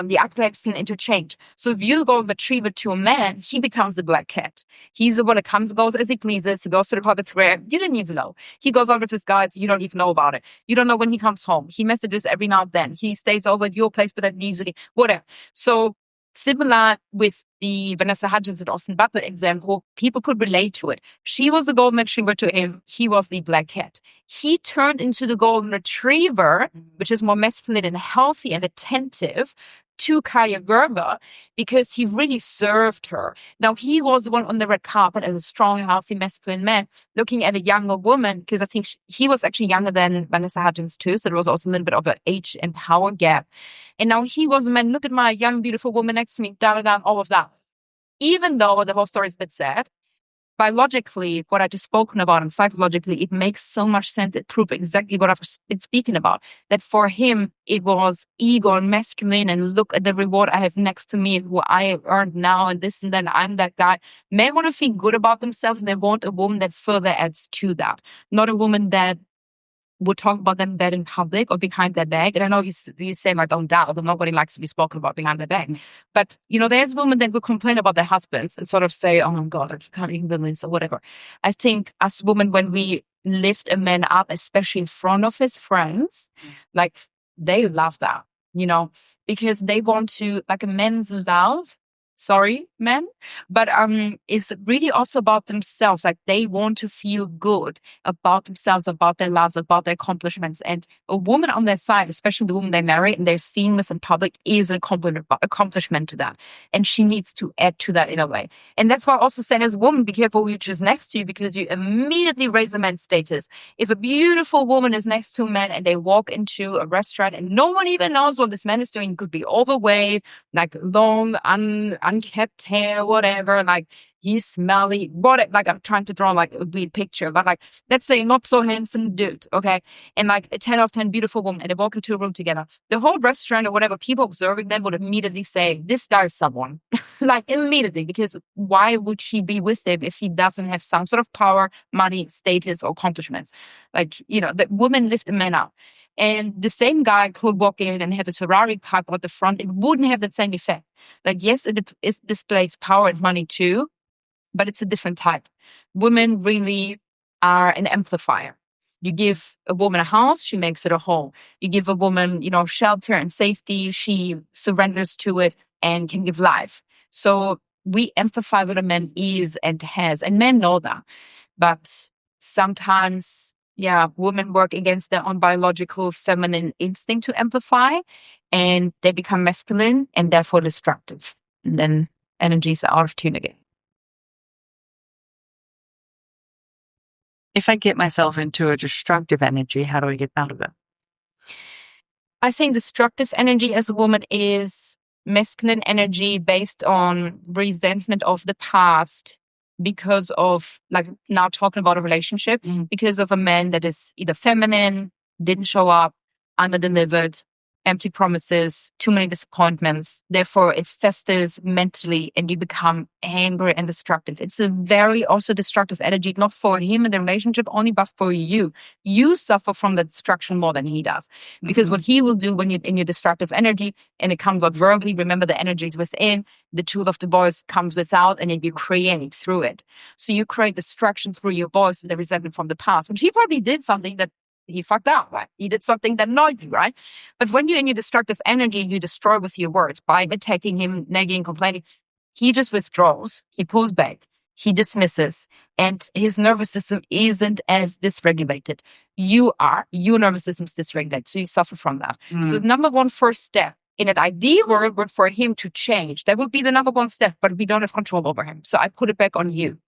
the archetypes can interchange. So if you go retriever to a man, he becomes the black cat. He's the one that comes, goes as he pleases. He goes to the public square. You didn't even know. He goes out with his guys. You don't even know about it. You don't know when he comes home. He messages every now and then. He stays over at your place, but then leaves again. Whatever. So similar with the Vanessa Hudgens and Austin Butler example, people could relate to it. She was the golden retriever to him. He was the black cat. He turned into the golden retriever, which is more masculine and healthy and attentive, to Kaya Gerber because he really served her. Now, he was the one on the red carpet as a strong, healthy, masculine man looking at a younger woman, because I think he was actually younger than Vanessa Hudgens too, so there was also a little bit of an age and power gap. And now he was a man, look at my young, beautiful woman next to me, da-da-da, all of that. Even though the whole story is a bit sad, biologically, what I just spoken about, and psychologically, it makes so much sense. It proves exactly what I've been speaking about. That for him, it was ego and masculine, and look at the reward I have next to me, who I have earned now, and this and then I'm that guy. Men want to feel good about themselves, and they want a woman that further adds to that. Not a woman that would talk about them bad in public or behind their back. And I know you say, like, don't doubt, but nobody likes to be spoken about behind their back. But, there's women that will complain about their husbands and sort of say, oh my God, I can't even believe this or whatever. I think as women, when we lift a man up, especially in front of his friends, like, they love that, because they want to, like, a man's love. Sorry, men, but it's really also about themselves. Like, they want to feel good about themselves, about their lives, about their accomplishments. And a woman on their side, especially the woman they marry and they're seen with in public, is an accomplishment to that. And she needs to add to that in a way. And that's why I also say, as a woman, be careful who you choose next to you, because you immediately raise a man's status. If a beautiful woman is next to a man and they walk into a restaurant and no one even knows what this man is doing, could be overweight, like long, unkept hair, whatever, like he's smelly, like I'm trying to draw like a weird picture, but like, let's say not so handsome dude, okay? And like a 10 out of 10 beautiful woman, and they walk into a room together. The whole restaurant or whatever, people observing them would immediately say, this guy is someone. Like, immediately, because why would she be with him if he doesn't have some sort of power, money, status, or accomplishments? Like, the women lift a man up. And the same guy could walk in and have his Ferrari parked out the front. It wouldn't have that same effect. Like, yes, it displays power and money too, but it's a different type. Women really are an amplifier. You give a woman a house, she makes it a home. You give a woman, shelter and safety, she surrenders to it and can give life. So we amplify what a man is and has, and men know that. But sometimes, women work against their own biological feminine instinct to amplify, and they become masculine and therefore destructive. And then energies are out of tune again. If I get myself into a destructive energy, how do I get out of it? I think destructive energy as a woman is masculine energy based on resentment of the past, because of, like, now talking about a relationship, because of a man that is either feminine, didn't show up, underdelivered, empty promises, too many disappointments. Therefore, it festers mentally and you become angry and destructive. It's a very also destructive energy, not for him in the relationship only, but for you. You suffer from the destruction more than he does. Because what he will do when you're in your destructive energy and it comes out verbally, remember the energy is within, the tool of the voice comes without, and then you create through it. So you create destruction through your voice and the resentment from the past, which he probably did something that he fucked up, right? He did something that annoyed you, right? But when you're in your destructive energy, you destroy with your words by attacking him, nagging, complaining. He just withdraws. He pulls back. He dismisses. And his nervous system isn't as dysregulated. You are. Your nervous system is dysregulated. So you suffer from that. So number one first step in an ideal world would for him to change. That would be the number one step, but we don't have control over him. So I put it back on you.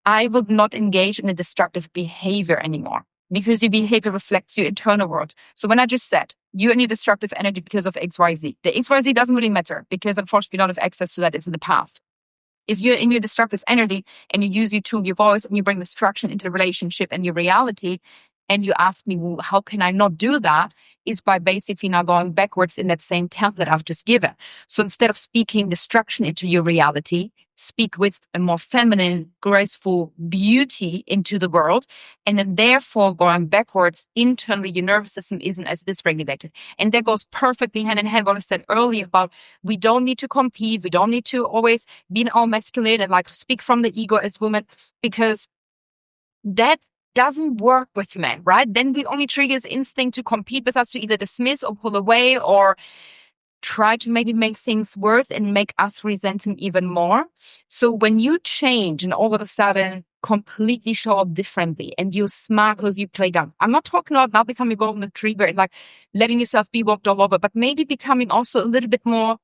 I would not engage in a destructive behavior anymore, because your behavior reflects your internal world. So when I just said, you're in your destructive energy because of XYZ, the XYZ doesn't really matter, because unfortunately we don't have access to that. It's in the past. If you're in your destructive energy and you use your tool, your voice, and you bring destruction into the relationship and your reality, and you ask me, well, how can I not do that? Is by basically now going backwards in that same template I've just given. So instead of speaking destruction into your reality, speak with a more feminine, graceful beauty into the world. And then therefore going backwards, internally, your nervous system isn't as dysregulated. And that goes perfectly hand in hand what I said earlier about we don't need to compete. We don't need to always be all masculine and like speak from the ego as women, because that doesn't work with men, right? Then we only trigger his instinct to compete with us, to either dismiss or pull away or try to maybe make things worse and make us resent him even more. So when you change and all of a sudden completely show up differently and you're smart because you play down, I'm not talking about now becoming golden retriever and like letting yourself be walked all over, but maybe becoming also a little bit more,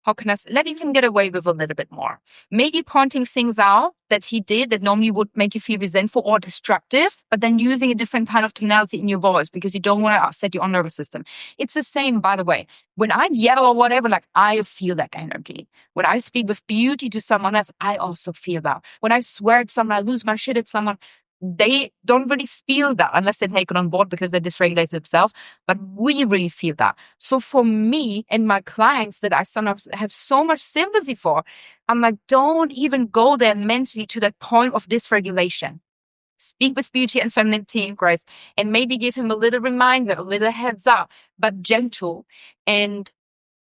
how can I say, letting him get away with a little bit more. Maybe pointing things out that he did that normally would make you feel resentful or destructive, but then using a different kind of tonality in your voice because you don't want to upset your own nervous system. It's the same, by the way. When I yell or whatever, like I feel that energy. When I speak with beauty to someone else, I also feel that. When I swear at someone, I lose my shit at someone, they don't really feel that unless they take it on board because they dysregulate themselves. But we really feel that. So for me and my clients that I sometimes have so much sympathy for, I'm like, don't even go there mentally to that point of dysregulation. Speak with beauty and femininity and grace, and maybe give him a little reminder, a little heads up, but gentle. And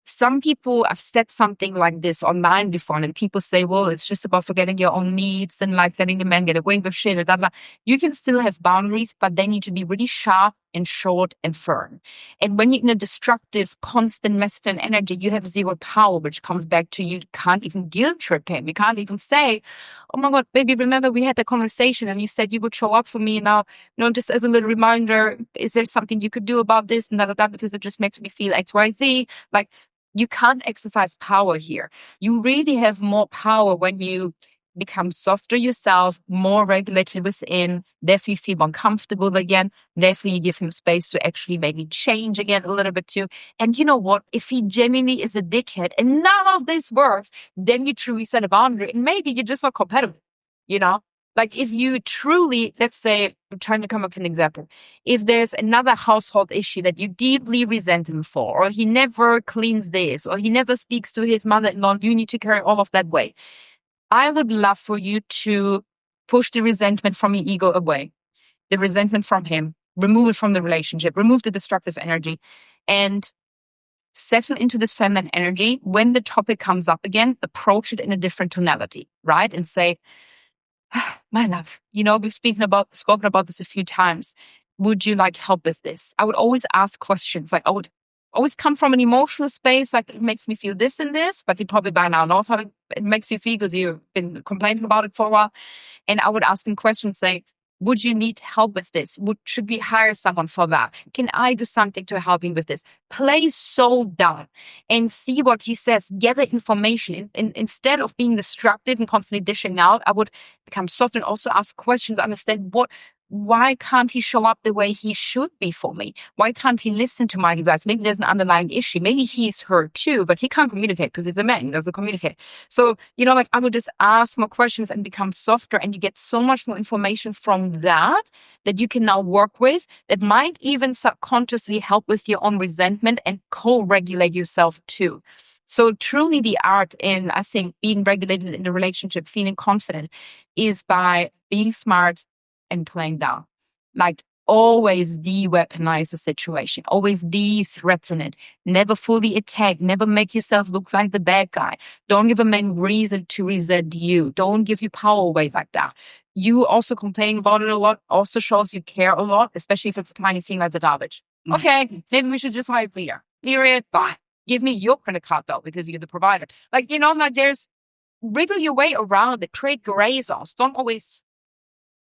some people have said something like this online before, and people say, well, it's just about forgetting your own needs and like letting the man get away with shit. Blah, blah. You can still have boundaries, but they need to be really sharp and short and firm. And when you're in a destructive, constant masculine energy, you have zero power, which comes back to you can't even guilt trip him. You can't even say, oh my God, baby, remember we had that conversation and you said you would show up for me. Now, just as a little reminder, is there something you could do about this and that, because it just makes me feel X, Y, Z. Like, you can't exercise power here. You really have more power when you become softer yourself, more regulated within. Therefore, you feel more comfortable again. Therefore, you give him space to actually maybe change again a little bit too. And you know what? If he genuinely is a dickhead and none of this works, then you truly set a boundary. And maybe you're just not compatible, Like if you truly, let's say, I'm trying to come up with an example. If there's another household issue that you deeply resent him for, or he never cleans this, or he never speaks to his mother-in-law, you need to carry all of that weight. I would love for you to push the resentment from your ego away, the resentment from him, remove it from the relationship, remove the destructive energy, and settle into this feminine energy. When the topic comes up again, approach it in a different tonality, right? And say, my love, we've spoken about this a few times. Would you like help with this? I would always ask questions. Like I would always come from an emotional space. Like it makes me feel this and this, but you probably by now knows how it makes you feel because you've been complaining about it for a while. And I would ask him questions, say, would you need help with this? Should we hire someone for that? Can I do something to help you with this? Play so down and see what he says. Gather information. Instead of being destructive and constantly dishing out, I would become soft and also ask questions, understand why can't he show up the way he should be for me? Why can't he listen to my desires? Maybe there's an underlying issue. Maybe he's hurt too, but he can't communicate because he's a man. He doesn't communicate. So, I would just ask more questions and become softer, and you get so much more information from that you can now work with that might even subconsciously help with your own resentment and co-regulate yourself too. So truly the art in, I think, being regulated in a relationship, feeling confident, is by being smart and playing down. Like always de-weaponize the situation, always de-threaten it, never fully attack, never make yourself look like the bad guy. Don't give a man reason to resent you. Don't give your power away like that. You also complaining about it a lot also shows you care a lot, especially if it's a tiny thing like the garbage. Okay, maybe we should just hire a cleaner. Period. Bye. Give me your credit card though, because you're the provider. There's wriggle your way around it, create gray zones.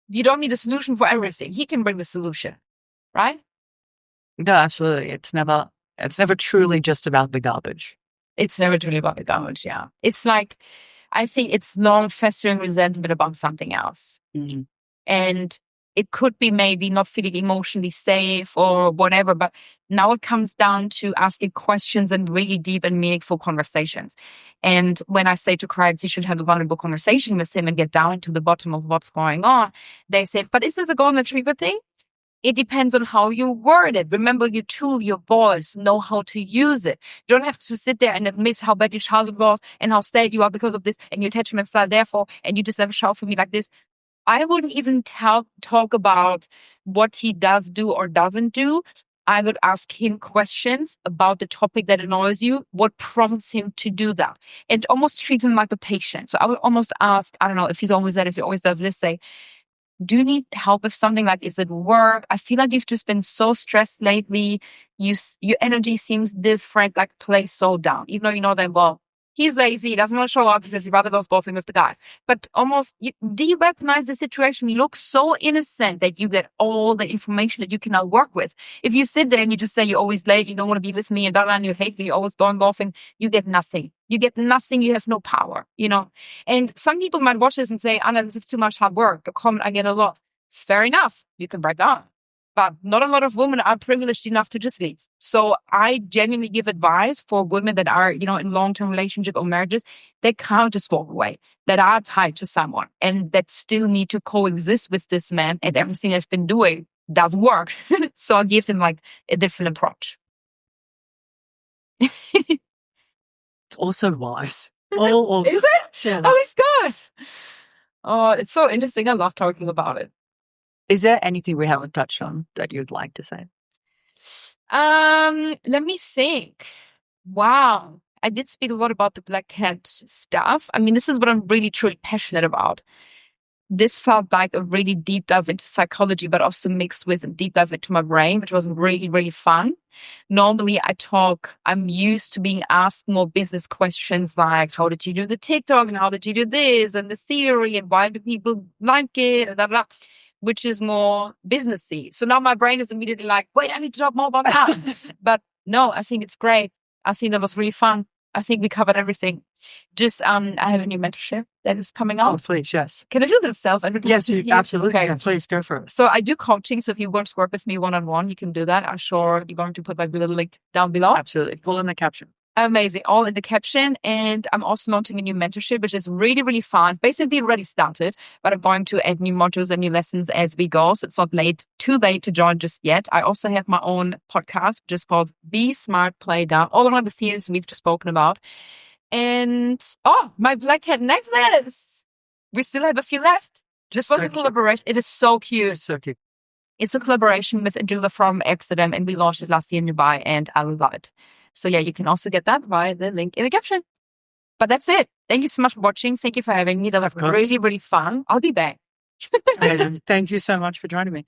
You don't need a solution for everything. He can bring the solution, right? No, absolutely. It's never truly just about the garbage. It's never truly about the garbage, yeah. It's like, I think it's long festering resentment about something else. Mm-hmm. And it could be maybe not feeling emotionally safe or whatever, but now it comes down to asking questions and really deep and meaningful conversations. And when I say to clients, you should have a vulnerable conversation with him and get down to the bottom of what's going on, they say, but is this a golden retriever thing? It depends on how you word it. Remember your tool, your voice, know how to use it. You don't have to sit there and admit how bad your childhood was and how sad you are because of this and your attachment style, therefore, and you just never shout for me like this. I wouldn't even talk about what he does do or doesn't do. I would ask him questions about the topic that annoys you, what prompts him to do that, and almost treat him like a patient. So I would almost ask, I don't know, if he always does this, say, do you need help with something? Like, is it work? I feel like you've just been so stressed lately. Your energy seems different, like play so down. Even though you know that, well, he's lazy, he doesn't want to show up because he'd rather go golfing with the guys. But almost, do you recognize the situation? You look so innocent that you get all the information that you can now work with. If you sit there and you just say you're always late, you don't want to be with me, and and you hate me, you're always going golfing, you get nothing. You get nothing. You have no power, And some people might watch this and say, Anna, this is too much hard work. The comment I get a lot. Fair enough. You can break down. But not a lot of women are privileged enough to just leave. So I genuinely give advice for women that are, in long-term relationship or marriages, they can't just walk away, that are tied to someone and that still need to coexist with this man, and everything they've been doing doesn't work. So I give them like a different approach. It's also wise. Also, is it? yeah, Oh, it's good. Oh, it's so interesting. I love talking about it. Is there anything we haven't touched on that you'd like to say? Let me think. Wow. I did speak a lot about the black cat stuff. I mean, this is what I'm really truly passionate about. This felt like a really deep dive into psychology, but also mixed with a deep dive into my brain, which was really, really fun. Normally I'm used to being asked more business questions like, how did you do the TikTok and how did you do this and the theory and why do people like it and blah, blah, which is more businessy. So now my brain is immediately like, wait, I need to talk more about that. But no, I think it's great. I think that was really fun. I think we covered everything. Just, I have a new mentorship that is coming out. Oh, please, yes. Can I do this self? Yes, absolutely. Okay. Yeah, please go for it. So I do coaching. So if you want to work with me one-on-one, you can do that. I'm sure you're going to put my little link down below. Absolutely. Pull in the caption. Amazing. All in the caption. And I'm also launching a new mentorship, which is really, really fun. Basically already started, but I'm going to add new modules and new lessons as we go. So it's not too late to join just yet. I also have my own podcast, which is called Be Smart, Play Down, all around the themes we've just spoken about. And, my black cat necklace. We still have a few left. Just was a collaboration. It is so cute. It's so cute. It's a collaboration with a jeweler from Amsterdam, and we launched it last year in Dubai, and I love it. So yeah, you can also get that via the link in the caption. But that's it. Thank you so much for watching. Thank you for having me. That was really, really fun. I'll be back. Amazing. Thank you so much for joining me.